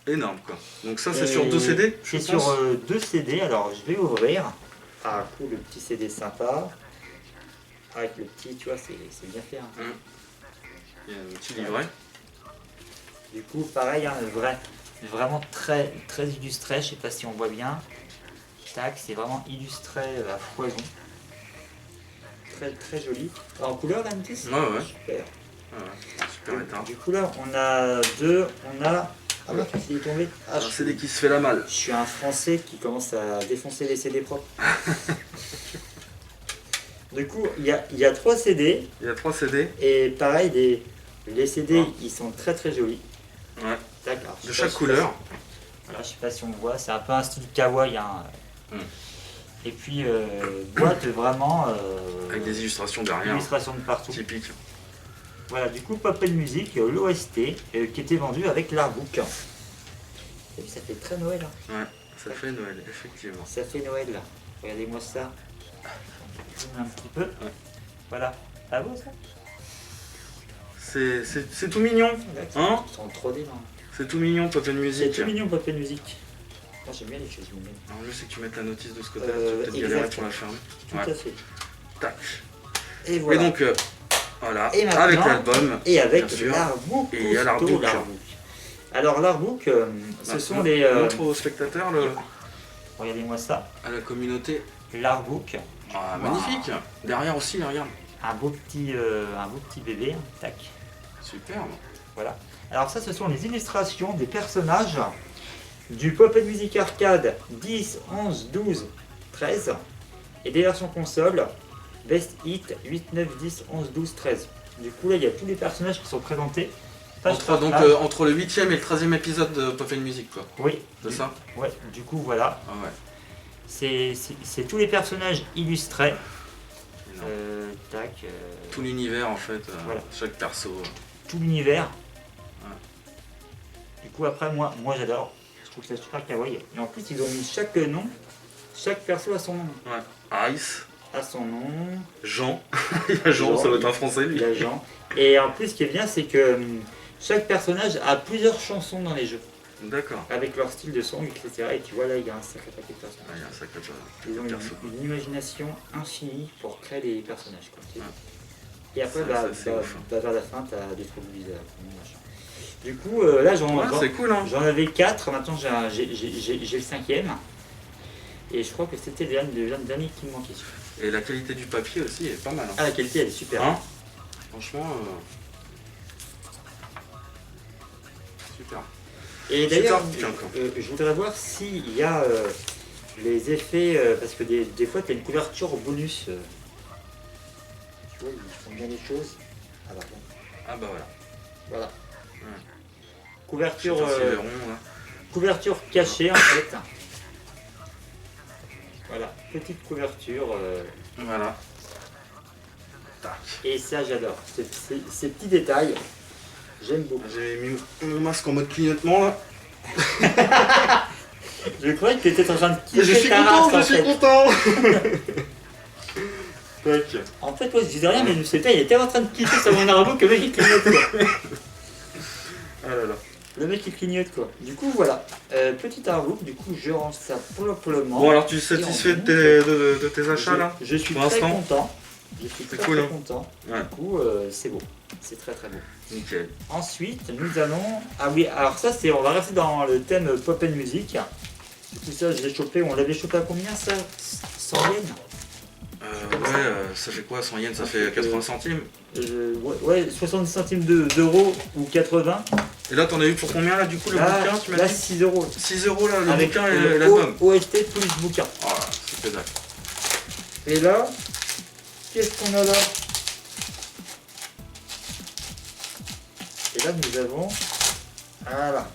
Énorme quoi. Donc ça c'est sur 2 CD? C'est sur 2 CD, alors je vais ouvrir. Ah cool, le petit CD sympa. Avec le petit, tu vois, c'est bien fait. Hein. Il y a un petit livret. Du coup, pareil, hein, vraiment très illustré, je sais pas si on voit bien. Tac, c'est vraiment illustré à foison. Très joli. En couleur, là, Nitis? Ouais. Super. Super éteint. Du coup, là, on a Ah bah, il est tombé. Un CD qui se fait la malle. Je suis un Français qui commence à défoncer les CD propres. Du coup, il y a 3 CD. Il y a 3 CD. Et pareil, les CD, Ouais. ils sont très très jolis. Ouais. D'accord. De chaque couleur. Voilà, je sais pas si on voit, c'est un peu un style kawaii. Hein. Mm. Et puis, boîte vraiment. Avec des illustrations derrière. Illustrations de partout. Typique. Voilà, du coup, Pop & Music, l'OST, qui était vendu avec l'artbook. Et puis ça fait très Noël. Hein. Ouais, ça fait Noël, effectivement. Ça fait Noël là. Regardez-moi ça. Je zoome un petit peu. Ouais. Voilà. Ah bon ça? C'est tout mignon. Hein? Ils sont en 3D là. C'est tout mignon, Pop & C'est Music. tout mignon Pop & Music. Moi j'aime bien les choses mignonnes. Alors, je sais que tu mets ta notice de ce côté-là, tu vas peut-être exact. galérer pour la fermer. Tout Ouais. à fait. Tac. Et voilà. Et donc, voilà, Et maintenant- avec l'album. Et avec bien sûr. l'artbook. Et il y a costaud, l'artbook. Alors l'artbook, ce sont les... Montre aux spectateurs, Regardez-moi ça. à la communauté. L'artbook. Ah, Wow. magnifique. Derrière aussi, là, regarde. Un beau petit bébé. Tac. Superbe. Voilà. Alors ça, ce sont les illustrations des personnages du Pop & Music Arcade 10, 11, 12, 13 et des versions console Best Hit 8, 9, 10, 11, 12, 13. Du coup là, il y a tous les personnages qui sont présentés. Page par Donc, page. entre le 8e et le 13e épisode de Pop & Music, quoi. Oui. C'est ça? Ouais, du coup voilà. Ah ouais. C'est tous les personnages illustrés. Énorme. Tac. Tout l'univers, en fait. Voilà. Chaque perso. Tout l'univers. Ouais. Du coup après moi j'adore. Je trouve ça super kawaii. Et en plus ils ont mis chaque nom, chaque perso a son nom. Ouais. Ice. A son nom. Jean. Il y a Jean, ça doit être un français, lui. Il y a Jean. Et en plus ce qui est bien c'est que chaque personnage a plusieurs chansons dans les jeux. D'accord. Avec leur style de son, etc. Et tu vois là il y a un sacré paquet de personnages. Ah, il y a un sacré Ils ont perso. une imagination infinie pour créer des personnages. Quoi. Ouais. Et après, Ça, c'est ouf. vers la fin, tu as des trucs bizarres. Machin. Du coup, là, Ouais, c'est cool, hein. j'en avais 4, maintenant j'ai le 5e. Et je crois que c'était le dernier qui me manquait. Et la qualité du papier aussi est pas mal. Hein. Ah, la qualité, elle est super. Hein, franchement, super. Et d'ailleurs, Super bien, quoi. je voudrais voir s'il y a les effets, parce que des fois, tu as une couverture bonus. Tu vois, ils font bien les choses. Ah bah, bon. Ah bah voilà. Voilà. Ouais. Couverture, Je sais pas s'ils verront, là. couverture cachée en fait. Voilà, petite couverture. Voilà. Tac. Et ça, j'adore. Ces petits détails, j'aime beaucoup. J'ai mis mon masque en mode clignotement là. Je croyais que tu étais en train de Je kiffer suis ta content, race, en je suis fait. content. Tac. En fait, moi, je disais rien, mais c'était, il était en train de kiffer sur mon arbre que le mec il clignote quoi. Ah là là. Le mec il clignote quoi. Du coup, voilà. Petit artbook, du coup, je range ça proprement. Bon alors tu es satisfait de tes achats là? Je suis Pour très l'instant content. Je suis C'est très, cool, très hein. content. Ouais. Du coup, c'est beau. C'est très très beau. Nickel. Ensuite, nous allons... Ah oui, alors ça, c'est... On va rester dans le thème Pop & Music. Du coup, ça, je l'ai chopé. On l'avait chopé à combien, ça? 100 yens? Ça fait quoi 100 yens? Ça fait 80 centimes. Ouais, 70 centimes d'euros ou 80. Et là t'en as eu pour combien là du coup le bouquin tu m'as Là, dit? 6 euros. 6 euros là le Avec bouquin et le l'album. OST plus bouquin. Oh là, c'est que dalle. Et là, qu'est-ce qu'on a là? Et là, nous avons... Voilà.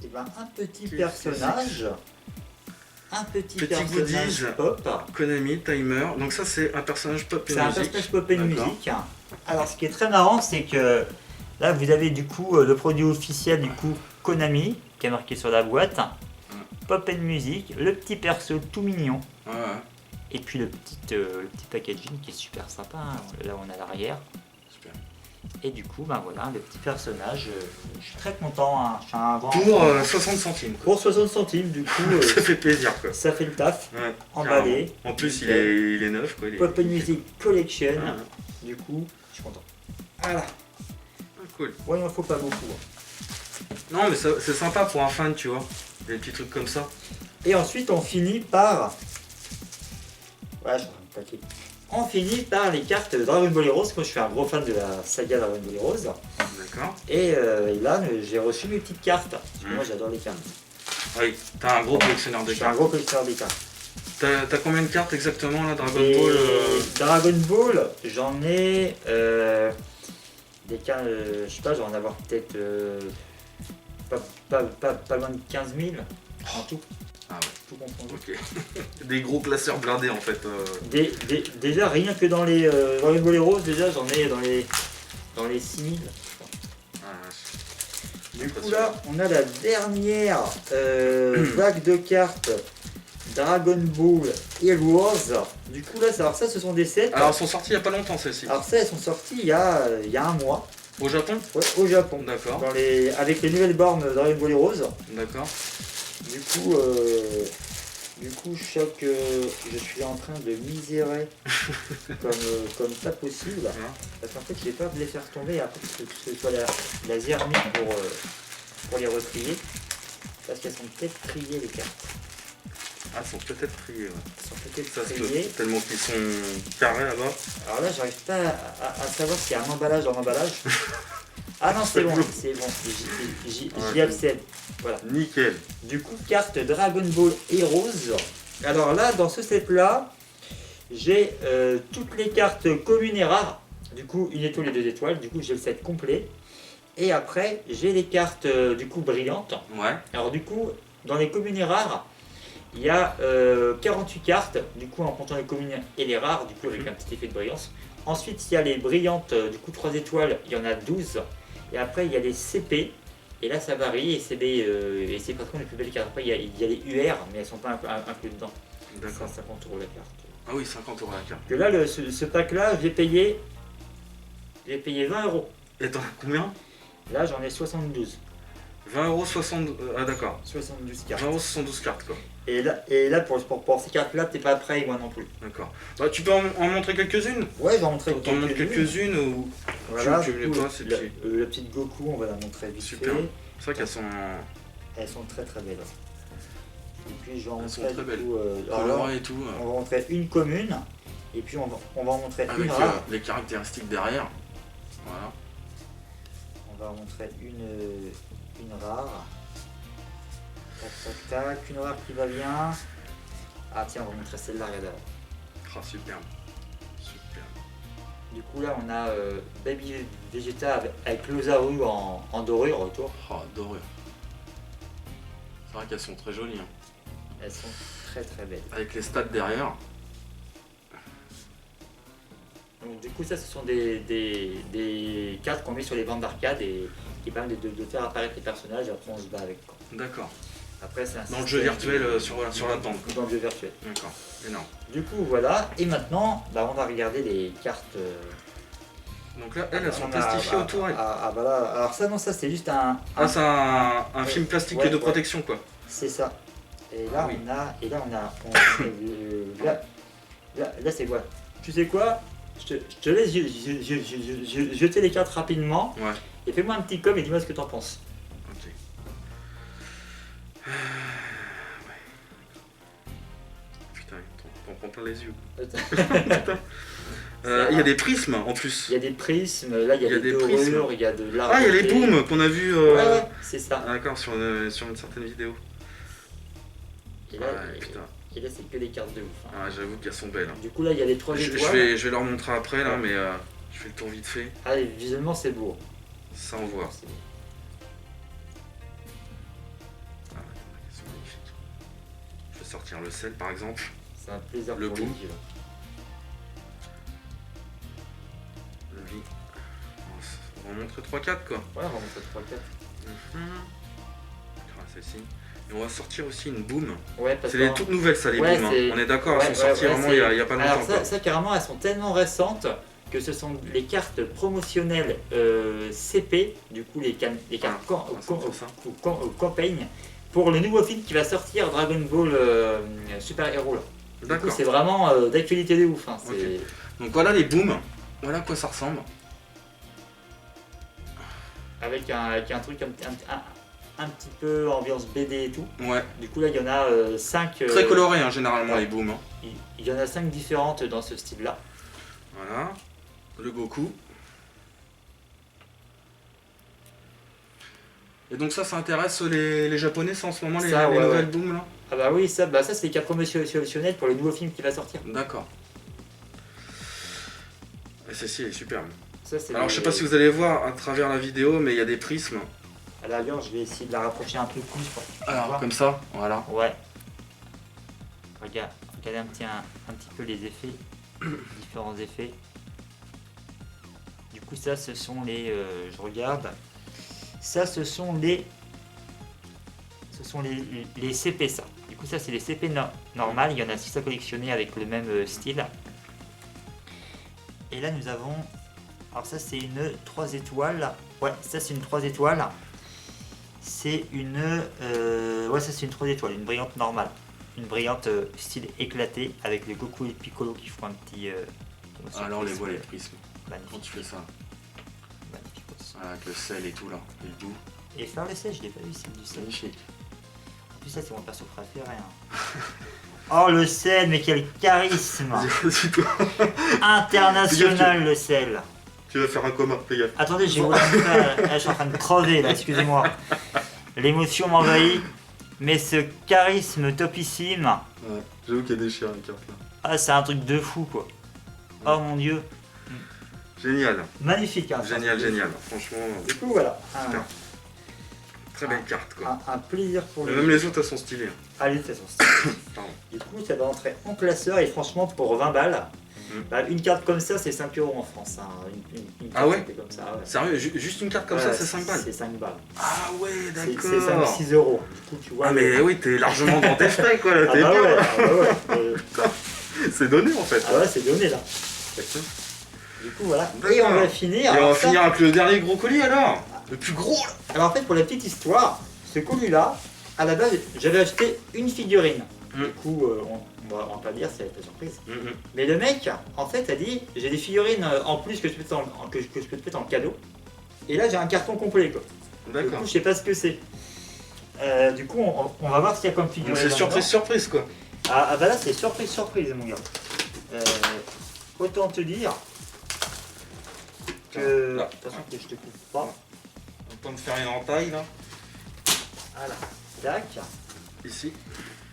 Et ben, un petit personnage. Un petit personnage goodies. pop. Konami, Timer. Donc ça c'est un personnage Pop & C'est un Music. personnage Pop & D'accord. Music. Alors, ce qui est très marrant, c'est que là, vous avez du coup le produit officiel du coup Konami, qui est marqué sur la boîte. Pop & Music, le petit perso tout mignon. Ouais, ouais. Et puis le petit packaging qui est super sympa. Hein. Là, on a l'arrière. Super. Et du coup, ben voilà, le petit personnage. Je suis très content. Hein. Je suis un grand Pour fan. 60 centimes. Quoi. Pour 60 centimes, du coup, Ça fait plaisir quoi. ça fait le taf. Ouais, Emballé. carrément. En plus il est neuf quoi. Pop & Music Collection. Ouais, ouais. Du coup, je suis content. Voilà. Ah, cool. Ouais, il en faut pas beaucoup. Hein. Non mais c'est sympa pour un fan tu vois. Des petits trucs comme ça. Et ensuite, on finit par... Ouais, je un paquet. On finit par les cartes Dragon Ball Heroes. Moi, je suis un gros fan de la saga Dragon Ball Heroes. D'accord. Et là, j'ai reçu mes petites cartes. Parce que moi, j'adore les cartes. Oui, t'as un gros collectionneur de Je suis un cartes. gros collectionneur des cartes. T'as combien de cartes exactement là, Dragon Et Ball Dragon Ball, j'en ai des cartes, je sais pas, j'en ai avoir peut-être pas loin de 15 000 en tout. Ah ouais. Tout confondu. Ok. Des gros classeurs blindés en fait. Déjà, rien que dans les Dragon Ball Heroes, déjà j'en ai dans les 6 000. Ah, vache. Du coup là, on a la dernière vague de cartes Dragon Ball Heroes. Du coup là, alors ça ce sont des sets. Alors elles sont sorties il y a pas longtemps celles-ci. Alors ça, elles sont sorties il y a un mois. Au Japon? Ouais, au Japon. D'accord. Avec les nouvelles bornes Dragon Ball Heroes. D'accord. Du coup, je suis en train de misérer comme pas possible. Parce qu'en fait, je vais pas me les faire tomber après que ce soit la zermie pour les retrier. Parce qu'elles sont peut-être triées les cartes. Ah, elles sont peut-être triées, ouais. Elles sont peut-être Ça se peut, triées. tellement qu'ils sont carrés là-bas. Alors là, j'arrive pas à savoir s'il y a un emballage dans l'emballage. Ah non, c'est bon, j'y accède. Voilà. Nickel. Du coup, carte Dragon Ball Heroes. Alors là, dans ce set-là, j'ai toutes les cartes communes et rares. Du coup, une étoile et 2 étoiles. Du coup, j'ai le set complet. Et après, j'ai les cartes du coup brillantes. Ouais. Alors du coup, dans les communes et rares, il y a 48 cartes. Du coup, en comptant les communes et les rares, du coup, avec un petit effet de brillance. Ensuite, il y a les brillantes, du coup 3 étoiles, il y en a 12. Et après, il y a les CP. Et là, ça varie, et c'est pratiquement les plus belles cartes. Après, il y a les UR, mais elles ne sont pas incluses dedans. D'accord. 150 € la carte. Ah oui, 50 € la carte. Que là, ce pack-là, j'ai payé 20 €. Et t'en as combien? Là, j'en ai 72. 20 €, 60. Ah d'accord. 72 cartes. 20 € 72 cartes quoi. Et là pour ces cartes-là, t'es pas prêt, moi non plus. D'accord. Bah, tu peux en montrer quelques-unes? Ouais, j'en montrer T'en montres quelques-unes ou voilà, tu me les vois, c'est petit. la petite Goku, on va la montrer vite Super. fait. C'est vrai qu'elles sont Elles sont très très belles. Et puis je vais en Elles sont montrer très du belles. coup, alors là, colorées et tout. on va montrer une commune. Et puis on va en montrer Avec une rare. les caractéristiques derrière. Voilà. On va en montrer une rare. Tac tac tac, une rare qui va bien. Ah tiens, on va montrer celle-là, regarde. Ah, superbe. Superbe. Du coup là on a Baby Vegeta avec Lozaru en dorure autour. Oh, dorure. C'est vrai qu'elles sont très jolies. Hein. Elles sont très très belles. Avec les stats derrière. Donc du coup ça ce sont des cartes qu'on met sur les bandes d'arcade et qui permettent de faire apparaître les personnages et après on se bat avec. D'accord. Après c'est un Dans le jeu virtuel sur la tente. Dans le jeu virtuel. D'accord. Énorme. Du coup voilà, et maintenant on va regarder les cartes. Donc là, elles sont plastifiées autour. Voilà. Alors ça non, ça c'est juste un. C'est un film plastique de protection quoi. C'est ça. Et là oui. Là c'est quoi? Tu sais quoi? Je te laisse jeter les cartes rapidement. Ouais. Et fais-moi un petit com et dis-moi ce que t'en penses. Ok. Ouais. Putain, t'en prends plein les yeux. Il y a des prismes en plus. Il y a des prismes, là il y a des dorures, il y a de l'art. Ah, il y a les booms qu'on a vu. Ouais, c'est ça. D'accord, sur une certaine vidéo. Et là, putain. Et là c'est que des cartes de ouf. Hein. Ah, j'avoue qu'elles sont belles. Hein. Du coup là il y a les 3 étoiles. Je vais leur montrer après là, mais je fais le tour vite fait. Ah, visuellement c'est beau. Ça on voit. C'est beau. Ah, elles sont magnifiques. Je vais sortir le sel par exemple. C'est un plaisir Le pour bout. les yeux. Lui. On va en montrer 3-4 quoi. Ouais, on va montrer 3-4. Celle-ci. Et on va sortir aussi une boom. Ouais, parce c'est les toutes nouvelles ça les ouais, booms. Hein. On est d'accord, elles sont sorties vraiment il y a pas longtemps. Alors ça carrément elles sont tellement récentes que ce sont les cartes promotionnelles CP, du coup les cartes campagne pour le nouveau film qui va sortir Dragon Ball Super Hero. Du coup c'est vraiment d'actualité de ouf. Hein. Okay. Donc voilà les booms, voilà à quoi ça ressemble. Avec un truc un petit peu ambiance BD et tout. Ouais. Du coup là il y en a 5. Très colorés hein, généralement les booms. Hein. Il y en a 5 différentes dans ce style là. Voilà. Le Goku. Et donc ça intéresse les japonais ça en ce moment, les nouvelles booms là? Ah bah oui, ça c'est les cartes promotionnelles pour le nouveau film qui va sortir. D'accord. Et celle-ci elle est superbe. Ça, Alors je sais pas si vous allez voir à travers la vidéo, mais il y a des prismes. À l'allure, je vais essayer de la rapprocher un peu plus pour Alors voir. comme ça, voilà. Ouais. Regardez un petit peu les effets, différents effets. Du coup ça ce sont les, je regarde, ça ce sont les CP ça. Du coup ça c'est les CP normales, il y en a 6 à collectionner avec le même style. Et là nous avons, alors ça c'est une 3 étoiles, ouais ça c'est une 3 étoiles. C'est une, ouais ça c'est une 3 étoiles, une brillante normale. Une brillante style éclaté avec les Goku et Piccolo qui font un petit... Alors les voit les prismes. Magnifique. Quand tu fais ça. Magnifique. Voilà, avec le sel et tout là, et le doux. Et faire le sel, je l'ai pas vu, c'est du sel. Magnifique. En plus ça c'est mon perso préféré. Oh le sel, mais quel charisme. International le sel. Tu vas faire un coma, fais gaffe. Attendez, j'ai ouvert un peu, là, je suis en train de crever là, excusez-moi. L'émotion m'envahit, mais ce charisme topissime. Ouais, j'avoue qu'il y a des chiens les cartes là. Ah c'est un truc de fou quoi. Oh mon dieu. Génial. Magnifique hein. Génial, génial. Franchement, Du coup voilà. super. Très belle carte quoi. Un plaisir pour Et lui. même les autres elles sont stylées. Allez, de toute façon. Pardon. Du coup, ça va entrer en classeur et franchement, pour 20 balles, une carte comme ça, c'est 5 € en France. Hein. Une Ah ouais carte comme ça, ouais. Sérieux, juste une carte comme ça, c'est 5 balles. C'est 5 balles. Ah ouais, C'est d'accord. 5-6 euros. Du coup, tu vois. Ah mais oui, t'es largement dans tes frais quoi là, Ah t'es bah bien. ouais, ah bah ouais. C'est donné en fait. Ah ouais, c'est donné là. Du coup, voilà. Et on va finir. Et on alors va ça- finir avec le dernier gros colis alors. Le plus gros là. Alors en fait, pour la petite histoire, ce colis-là, à la base, j'avais acheté une figurine. Du coup, on va pas dire, c'est la surprise. Mais le mec, en fait, a dit j'ai des figurines en plus que je peux te mettre en cadeau. Et là, j'ai un carton complet quoi. Du D'accord. coup, je sais pas ce que c'est. Du coup, on va voir s'il y a comme figurine. Donc c'est là-dedans. surprise, surprise quoi. Ah bah là, c'est surprise, mon gars. Autant te dire que. Là. De toute façon, que je te coupe pas. On peut me faire une entaille là. Voilà. Tac. Ici.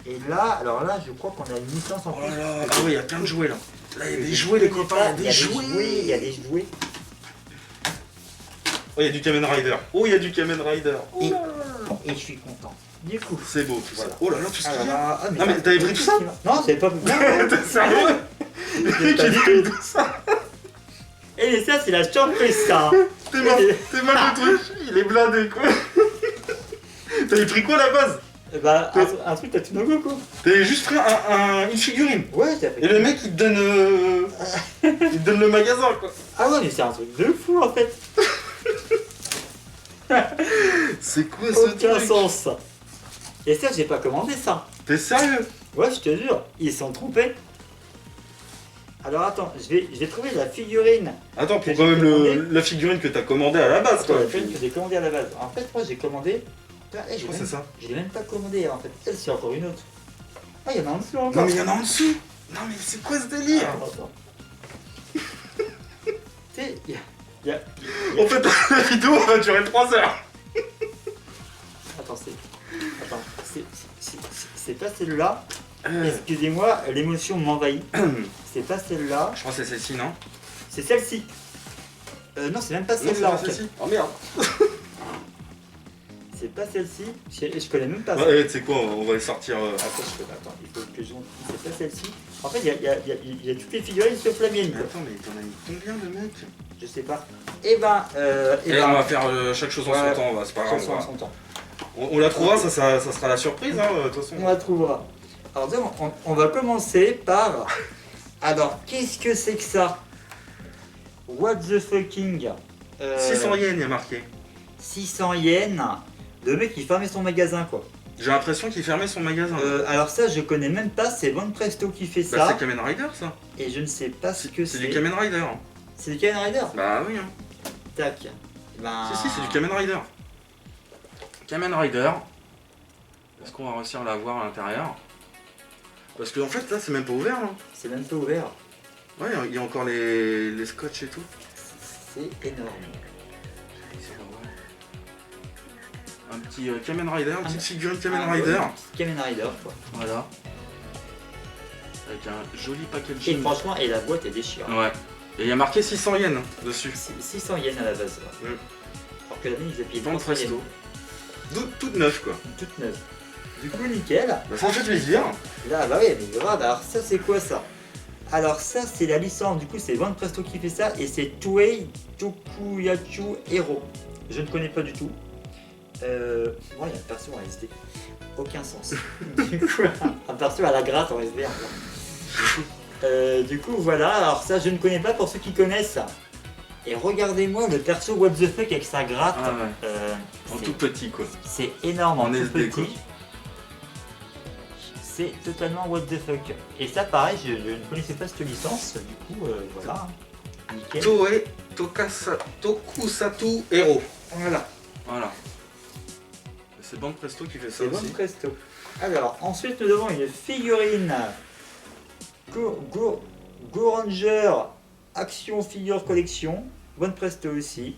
Et là, alors là, je crois qu'on a une licence en Oh plus. là là. Ah oui, il y a plein de jouets là. Là, il y a des jouets les copains, il y a des jouets. Il y a des jouets. Oh, il y a du Kamen Rider. Oh, il y a du Kamen Rider. Oh Et, là là. et je suis content. Du coup. C'est beau tout ça. Voilà. Oh là là, tout ce qu'il y a. Ah, Non mais t'avais pris tout ça? Non, c'est pas. T'es sérieux? Le mec il a pris tout ça. Et ça, c'est la surprise, ça. T'es mal le truc, il est blindé quoi. T'avais pris quoi à la base? Bah, un truc Tatsunoko, quoi. T'avais juste pris une figurine. Ouais, t'as fait. Et le mec il te donne il te donne le magasin quoi. Ah ouais, mais c'est un truc de fou en fait. C'est quoi ce Aucun truc? sens. Et ça, j'ai pas commandé ça. T'es sérieux? Ouais, je te jure, ils se sont trompés. Alors attends, je vais trouver la figurine. Attends, pour Que quand j'ai même commandé. la figurine que t'as commandée à la base Attends, quoi. la figurine que j'ai commandée à la base. En fait, moi j'ai commandé. Je crois que c'est ça. Je l'ai même pas commandé en fait. Elle, c'est encore une autre. Ah, il y en a en dessous Non encore. mais il y en a en dessous. Non mais c'est quoi ce délire? Attends. Tu sais, il y a. En fait la vidéo va durer 3 heures. Attends, c'est pas celle-là. Excusez-moi, l'émotion m'envahit. C'est pas celle-là. Je crois que c'est celle-ci, non? C'est celle-ci. Non, c'est même pas Non, c'est celle-là. pas en fait. celle-ci. Oh merde. C'est pas celle-ci. Je connais même pas ça. Ouais, tu sais quoi, on va les sortir. Attends, il faut que je. C'est pas celle-ci. En fait, il y a toutes les figurines sauf la mienne. Mais quoi. attends, mais t'en as mis combien le mec? Je sais pas. Et ben. Et on va faire chaque chose en son temps, c'est pas grave. Chacun en son temps. On la trouvera, ça sera la surprise, hein, de toute façon. On la trouvera. Alors, on va commencer par. Alors, qu'est-ce que c'est que ça? What the fucking 600 yens, il y a marqué. 600 yens. Le mec, il fermait son magasin, quoi. J'ai l'impression qu'il fermait son magasin. Alors ça, je connais même pas. C'est Von Presto qui fait Bah, ça. c'est Kamen Rider, ça. Et je ne sais pas ce que C'est c'est. du Kamen Rider. C'est du Kamen Rider. Bah oui, hein. Tac. Ben... Si, c'est du Kamen Rider. Kamen Rider. Est-ce qu'on va réussir à la voir à l'intérieur? Parce qu'en fait, là, c'est même pas ouvert, là. C'est même pas ouvert. Ouais, il y a encore les scotch et tout. C'est énorme. Un petit Kamen Rider, une petite figurine Kamen Ah, Rider. ouais, Kamen Rider quoi. Voilà. Avec un joli Et packaging. franchement, et la boîte est déchirante. Ouais. Et il y a marqué 600 yens dessus. 600 yens à la base. Ouais. Alors que la mienne, ils avaient payé Bande 300 yens. presto. Toute neuve quoi. Toute neuve. Du coup, nickel. Bah, ça fait plaisir. Là, bah oui, mais grave. Alors, ça, c'est quoi ça? Alors, ça, c'est la licence. Du coup, c'est Bande Presto qui fait ça. Et c'est Toei Tokuyachu Hero. Je ne connais pas du tout. Bon, il y a un perso en SD. Aucun sens. Du coup, un perso à la gratte en SD. Du coup, voilà. Alors, ça, je ne connais pas pour ceux qui connaissent. Et regardez-moi le perso What the fuck avec sa gratte. Ah ouais. En C'est- tout petit quoi. C'est énorme en En tout SD, petit. C'est totalement what the fuck. Et ça pareil, je ne connaissais pas cette licence, du coup voilà. Nickel. Toei Tokusatu Hero. Voilà, Voilà. C'est Bande Presto qui fait ça c'est bon aussi. presto. Alors ensuite nous avons une figurine Go Ranger Action Figure Collection. Bonne presto aussi.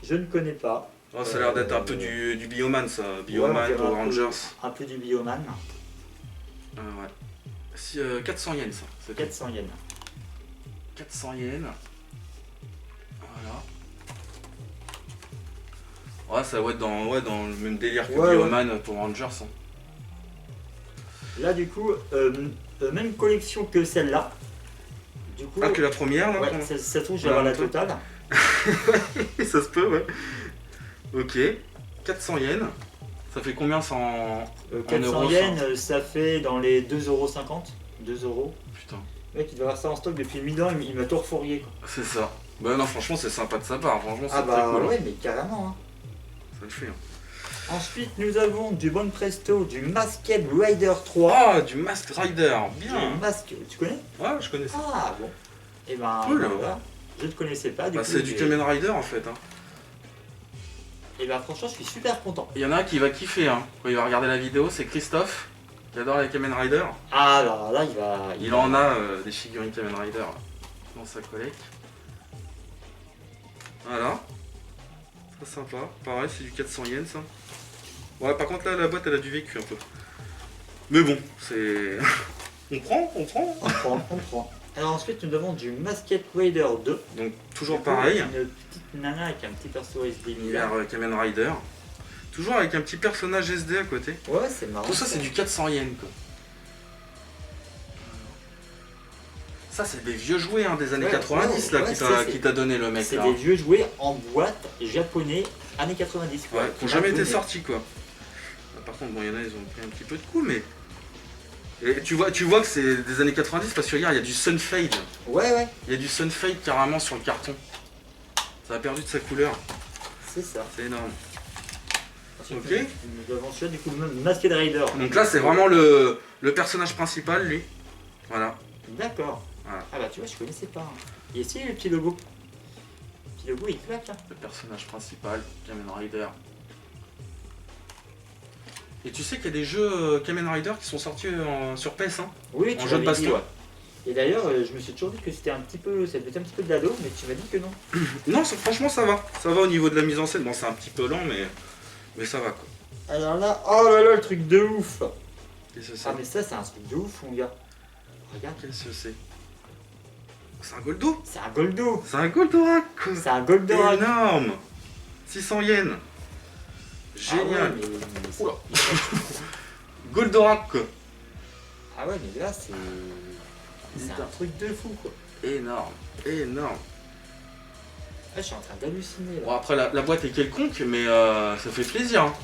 Je ne connais pas. Oh, ça a l'air d'être un peu du Bioman ça. Bioman, Ouais, on dirait Power un peu- Rangers. Un peu du Bioman. Ouais. 400 yens ça. C'est 400 yens. 400 yens. Voilà. Ouais, ça va être dans le même délire que Ouais, Bioman pour Rangers. Hein. Là du coup, même collection que celle-là. Du coup, Ah, que la première là ouais, qu'on- ça se trouve, je vais Voilà, avoir la toi. totale. Ça se peut, ouais. Ok. 400 yens. Ça fait combien ça en 400 euros, yens, ça ça fait dans les 2,50 €. 2 euros. Putain. Le mec, il doit avoir ça en stock depuis 1000 ans, il m'a tout refourgué. Quoi. C'est ça. Bah non, franchement, c'est sympa de sa part. Franchement, c'est Ah très bah cool. ouais, mais carrément. Hein. Ça le fait. Hein. Ensuite, nous avons du Bon Presto, du Masked Rider 3. Ah, du Masked Rider. Bien. Du masque, tu connais? Ouais, je connais ça. Ah bon. Et ben Cool. voilà. Je ne connaissais pas. Du Bah, coup, c'est du Kamen Rider en fait. Hein. Et ben franchement, je suis super content. Il y en a un qui va kiffer hein. Quand il va regarder la vidéo, c'est Christophe, qui adore les Kamen Rider. Ah alors là, il va. Il en a des figurines Kamen Rider là, dans sa collecte. Voilà. Très sympa. Pareil, c'est du 400 yens ça. Ouais, par contre là, la boîte elle a du vécu un peu. Mais bon, c'est. on prend. On prend. Alors ensuite, nous avons du Masked Rider 2. Donc toujours Du coup, pareil. Une petite nana avec un petit perso SD Univers Kamen Rider. Toujours avec un petit personnage SD à côté. Ouais, c'est marrant. Tout ça c'est du 400 yens quoi. Ça c'est des vieux jouets hein, des années Ouais, 90 là ouais, qui t'a donné le mec C'est là. des vieux jouets en boîte japonais années 90. Quoi, Ouais, qui qui n'ont jamais été japonais. sortis quoi. Par contre bon il y en a ils ont pris un petit peu de coups mais. Et tu vois que c'est des années 90 parce que regarde il y a du Sunfade. Ouais, Il y a du Sunfade carrément sur le carton. Ça a perdu de sa couleur. c'est ça. C'est énorme. Ensuite, Ok. Nous avons celui-là du coup le Masked Rider. Donc là c'est vraiment le personnage principal lui. Voilà. D'accord. Voilà. Ah bah tu vois, je connaissais pas. Hein. Et ici le petit logo. Le petit logo il claque là. Le personnage principal, Kamen Rider. Et tu sais qu'il y a des jeux Kamen Rider qui sont sortis sur PS1 Oui, en tu jeu de m'avais dit, baston. ouais. Et d'ailleurs, je me suis toujours dit que c'était un petit peu, ça devait être un petit peu de l'ado, mais tu m'as dit que non. Non, franchement ça va. Ça va au niveau de la mise en scène. Bon, c'est un petit peu lent, mais ça va quoi. Alors là, oh là là, le truc de ouf. Qu'est-ce que c'est Ah mais ça, c'est un truc de ouf, mon gars. Regarde, Qu'est-ce que c'est C'est un Goldo c'est un Goldo. C'est un Goldorak quoi. C'est un Goldorak. Énorme 600 yens Génial Ah ouais, mais Oula. Goldorak quoi. Ah ouais, mais là, c'est Putain. un truc de fou, quoi. Énorme Ah, je suis en train d'halluciner, là. Bon après la boîte est quelconque mais ça fait plaisir hein.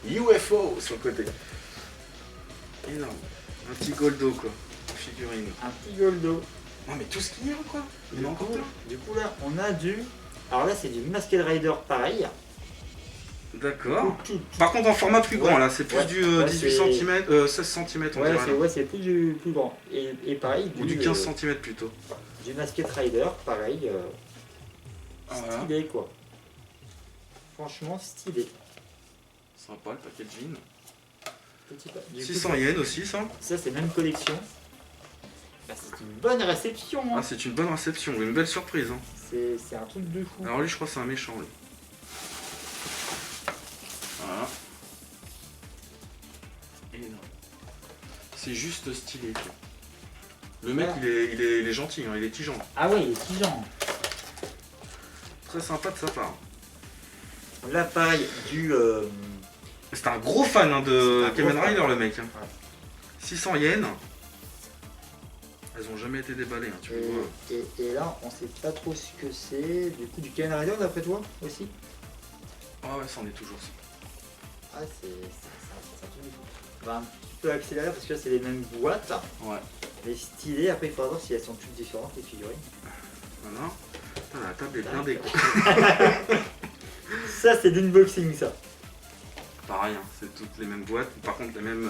UFO sur le côté. Énorme. Un petit Goldo quoi. Figurine. Un petit Goldo. Non mais tout ce qu'il y a quoi. Il y en a encore plein. Du coup, là, on a du... Alors là, c'est du Masked Rider pareil. D'accord. Tout- Par contre en format plus grand Ouais. là, c'est plus Ouais. du Ouais, 18 c'est- cm, 16 cm on Ouais, dirait. c'est plus grand. Et pareil, Ou du 15 cm plutôt. du Masked Rider, pareil. Voilà. Stylé, quoi. Franchement, stylé. Sympa le packaging. Petit pas. Du coup, 600 yens aussi ça. ça, c'est même collection. Bah, c'est une bonne réception. Ah Hein. c'est une bonne réception, une belle surprise. Hein. C'est un truc de fou. Alors lui je crois que c'est un méchant lui. Voilà. énorme. C'est juste stylé. Quoi. Le mec, il est gentil, hein, il est tigeant. Ah ouais, il est tigeant. Très sympa de sa part. Là, pareil, du... C'est un gros fan hein, de Kamen Rider, le mec. Hein. Ouais. 600 yens. Elles ont jamais été déballées, hein, tu vois. Et là, on sait pas trop ce que c'est. Du coup, du Kamen Rider, d'après toi, aussi? Ah ouais, ça en est toujours ça. Ah, c'est un truc de fou. On va un petit peu accélérer parce que là, c'est les mêmes boîtes. Ouais. Les stylées, après, il faudra voir si elles sont toutes différentes, les figurines. Voilà. Putain, la table est blindée, quoi. Ça, c'est d'unboxing, ça. Pareil, hein, c'est toutes les mêmes boîtes. Par contre, les mêmes,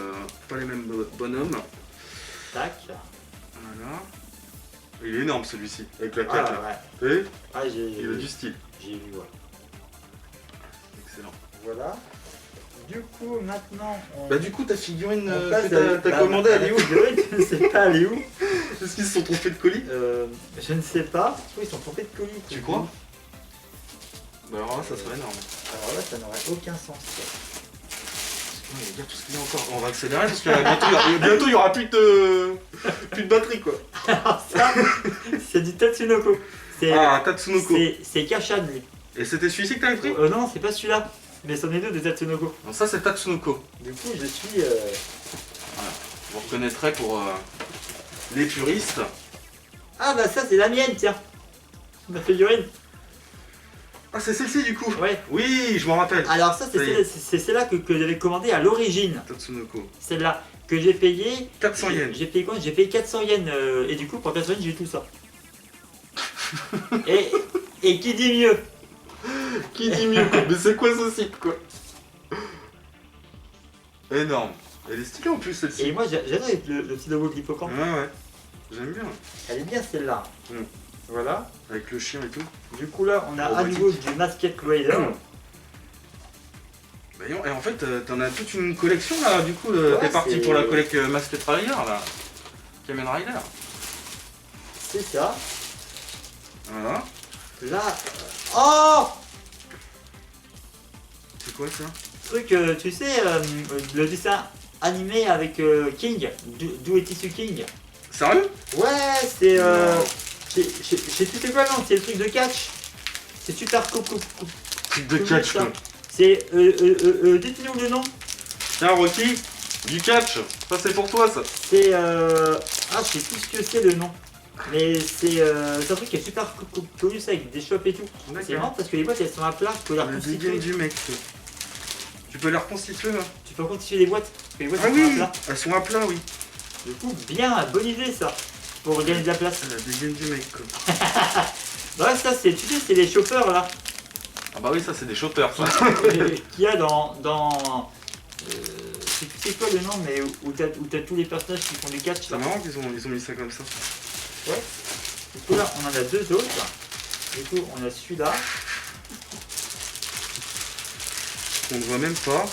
pas les mêmes bonhommes. Tac. Voilà. Il est énorme celui-ci, avec la Ah, carte. ouais. Vous voyez Ah, il a du style. J'ai vu, ouais. Excellent. Voilà. Du coup, maintenant, on... Bah du coup, ta figurine on passe que t'as commandée, elle est où? Je ne sais pas, elle est où. Est-ce qu'ils se sont trompés de colis? Je ne sais pas. Oui, ils sont trompés de colis. Tu crois? Bah alors là, ça serait énorme. Alors là, ça n'aurait aucun sens. Ouais, regarde tout ce qu'il y a encore. On va accélérer parce que bientôt il y aura plus de batterie quoi. Alors ça, c'est du Tatsunoko. Ah, Tatsunoko. C'est Kashan, lui. Et c'était celui-ci que t'avais pris? Non, c'est pas celui-là. Mais c'en est deux de Tatsunoko. Non, ça c'est Tatsunoko. Du coup, je suis... Voilà. Vous reconnaîtrez pour les puristes. Ah bah ça, c'est la mienne, tiens. Ma figurine. Ah, c'est celle-ci du coup? Ouais. Oui, je m'en rappelle. Alors ça, c'est celle-là que j'avais commandée à l'origine. Tatsunoko. Celle-là que j'ai payé... 400 yens. J'ai payé quoi? J'ai payé 400 yens. Et du coup, pour 400 yens, j'ai eu tout ça. et qui dit mieux? Qui dit mieux quoi? Mais c'est quoi ce site quoi? Énorme. Elle est stylée en plus celle-ci. Et moi, j'adore le petit logo de l'hippocampe. Ouais. J'aime bien. Elle est bien celle-là. Mm. Voilà. Avec le chien et tout. Du coup là, on a à nouveau du Masked Rider. Bah, et en fait, t'en as toute une collection là, du coup, Ouais, t'es parti c'est- pour la collecte Masked Rider là. Kamen Rider. C'est ça. Voilà. Là... Oh! C'est quoi ça? Truc, tu sais, le dessin animé avec King. D'où est issu King? Sérieux? Ouais, c'est... Non. Je sais plus c'est quoi le nom, c'est le truc de catch. C'est super coco. Truc de catch quoi. C'est... dites-nous le nom. Tiens Rocky, du catch. Ça c'est pour toi ça. C'est... Ah, je sais plus ce que c'est le nom. Mais c'est un truc qui est super connu, ça, avec des shops et tout. C'est marrant parce que les boîtes elles sont à plat, tu peux les Le reconstituer. dégaine du mec. Quoi. Tu peux les reconstituer là? Tu peux reconstituer les boîtes. Parce que les boîtes Ah elles sont à oui, plat. elles sont à plat oui. Du coup, bien, bonne idée ça. Pour gagner de la place. La dégaine du mec quoi. Ouais, ça c'est, tu sais, c'est les choppers là. Ah bah oui, ça c'est des shoppers ça. Qu'il y a dans c'est quoi le nom, mais où t'as tous les personnages qui font du catch C'est là. marrant qu'ils ont mis ça comme ça. Ouais. Du coup là, on en a deux autres. Du coup, on a celui-là. On ne voit même pas.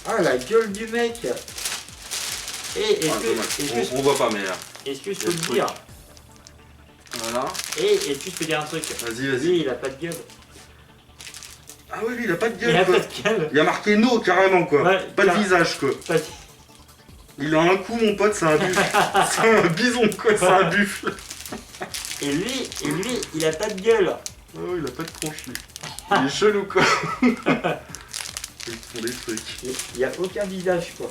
Ah, la gueule du mec. Et Ah, dommage. On voit pas mais là. est-ce que je Il y a peux le le truc. dire? Voilà. Et est-ce que je peux dire un truc? Vas-y, vas-y. Lui, il a pas de gueule. Ah oui, lui il a pas de Il a gueule quoi. pas de gueule. Il y a marqué no carrément quoi. Ouais, Pas de car- visage quoi. Pas de- Il a un coup mon pote, c'est un buffle. C'est un bison quoi, c'est un buffle. Et lui, il a pas de gueule. Oh, il a pas de tronche lui. Il est chelou quoi. Ils font des trucs. Il y a aucun visage quoi.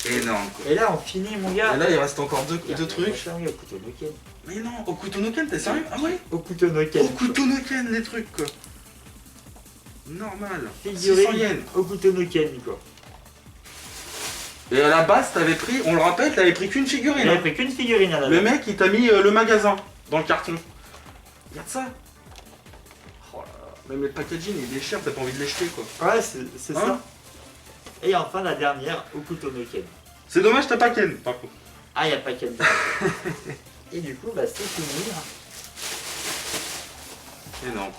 Énorme quoi. Et là, on finit mon gars. Et là il reste encore deux Il y a trucs. au couteau Noken. Mais non, au couteau Noken, t'es sérieux? Ah ouais? Au couteau Au Noken. couteau Noken les trucs quoi. Normal. 600 Figurine yens. au couteau Noken quoi. Et à la base t'avais pris, on le rappelle, t'avais pris qu'une figurine. Il Hein. a pris qu'une figurine à la Le base. mec il t'a mis le magasin dans le carton. Regarde ça. Oh là là. Même le packaging il est cher, t'as pas envie de les jeter quoi. Ouais, c'est Hein? ça. Et enfin la dernière au couteau Noken. C'est dommage t'as pas Ken par contre. Ah, il n'y a pas qu'elle. Et du coup, bah, c'est fini. Énorme.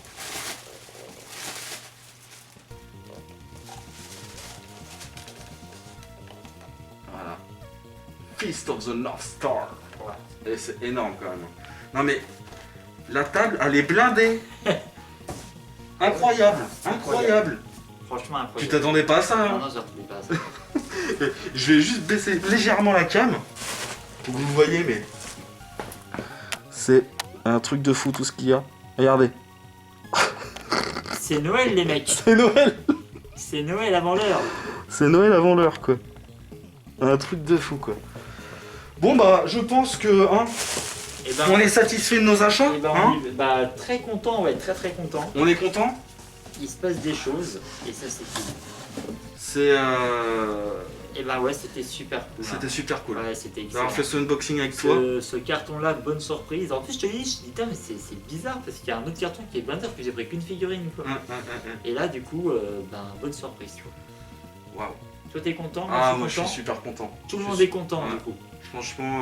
Voilà. Feast of the North Star. Ouais. Et c'est énorme quand même. Non mais la table elle est blindée. Incroyable, incroyable. franchement Tu incroyable. t'attendais pas à ça, Non, hein? non, je m'attendais pas à ça. Je vais juste baisser légèrement la cam pour que vous le voyez, mais c'est un truc de fou tout ce qu'il y a. Regardez, C'est Noël les mecs. c'est Noël. C'est Noël avant l'heure. C'est Noël avant l'heure, quoi. Un truc de fou, quoi. Bon, bah, je pense que, hein, Et ben, on est satisfait de nos achats, eh ben, hein. bah, très content, ouais, très content. On est content. Il se passe des choses et ça c'est cool. C'est, Et bah ouais, c'était super cool. c'était super cool. Ouais, c'était excellent. D'avoir fait ce unboxing avec toi. Ce carton-là, bonne surprise. En plus, je te dis, putain, mais c'est bizarre parce qu'il y a un autre carton qui est plein d'œufs que j'ai pris qu'une figurine, quoi. Et là, du coup, ben, bonne surprise, tu vois. Waouh. Toi, t'es content? Moi, je suis content. super content. Tout le Je monde suis- est content, Ouais. du coup. Franchement,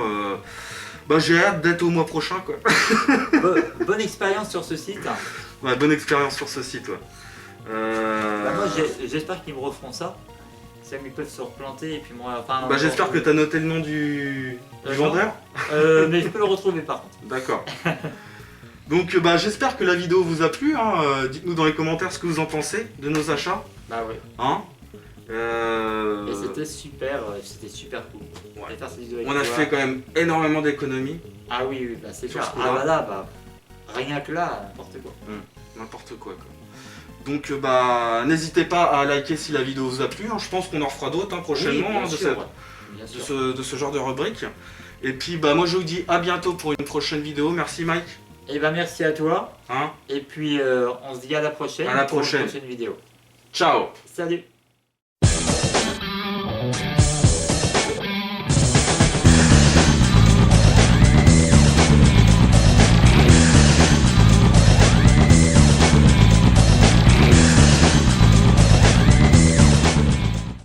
bah, j'ai hâte d'être au mois prochain, quoi. Bonne expérience sur ce site. Ouais, bonne expérience sur ce site, ouais. Bah, moi, j'espère qu'ils me referont ça. Ça, ils peuvent se replanter et puis moi. Enfin, Bah, j'espère que t'as noté le nom du vendeur. Mais je peux le retrouver par contre. D'accord. Donc, bah, j'espère que la vidéo vous a plu, hein. Dites-nous dans les commentaires ce que vous en pensez de nos achats, Bah ouais. hein. Et c'était super cool. Ouais. De faire cette vidéo avec On a toi. fait quand même énormément d'économies. Ah oui, bah c'est Sur clair. ce coup-là. Ah bah là, bah rien que là, n'importe quoi. N'importe quoi. Donc, bah, n'hésitez pas à liker si la vidéo vous a plu, hein. Je pense qu'on en refera d'autres, hein, prochainement, Oui, bien hein, sûr, ouais. Bien sûr. de ce genre de rubrique. Et puis, bah, moi je vous dis à bientôt pour une prochaine vidéo. Merci Mike. Et bah merci à toi. Hein. Et puis on se dit à la prochaine. À la pour une prochaine. prochaine vidéo. Ciao. Salut.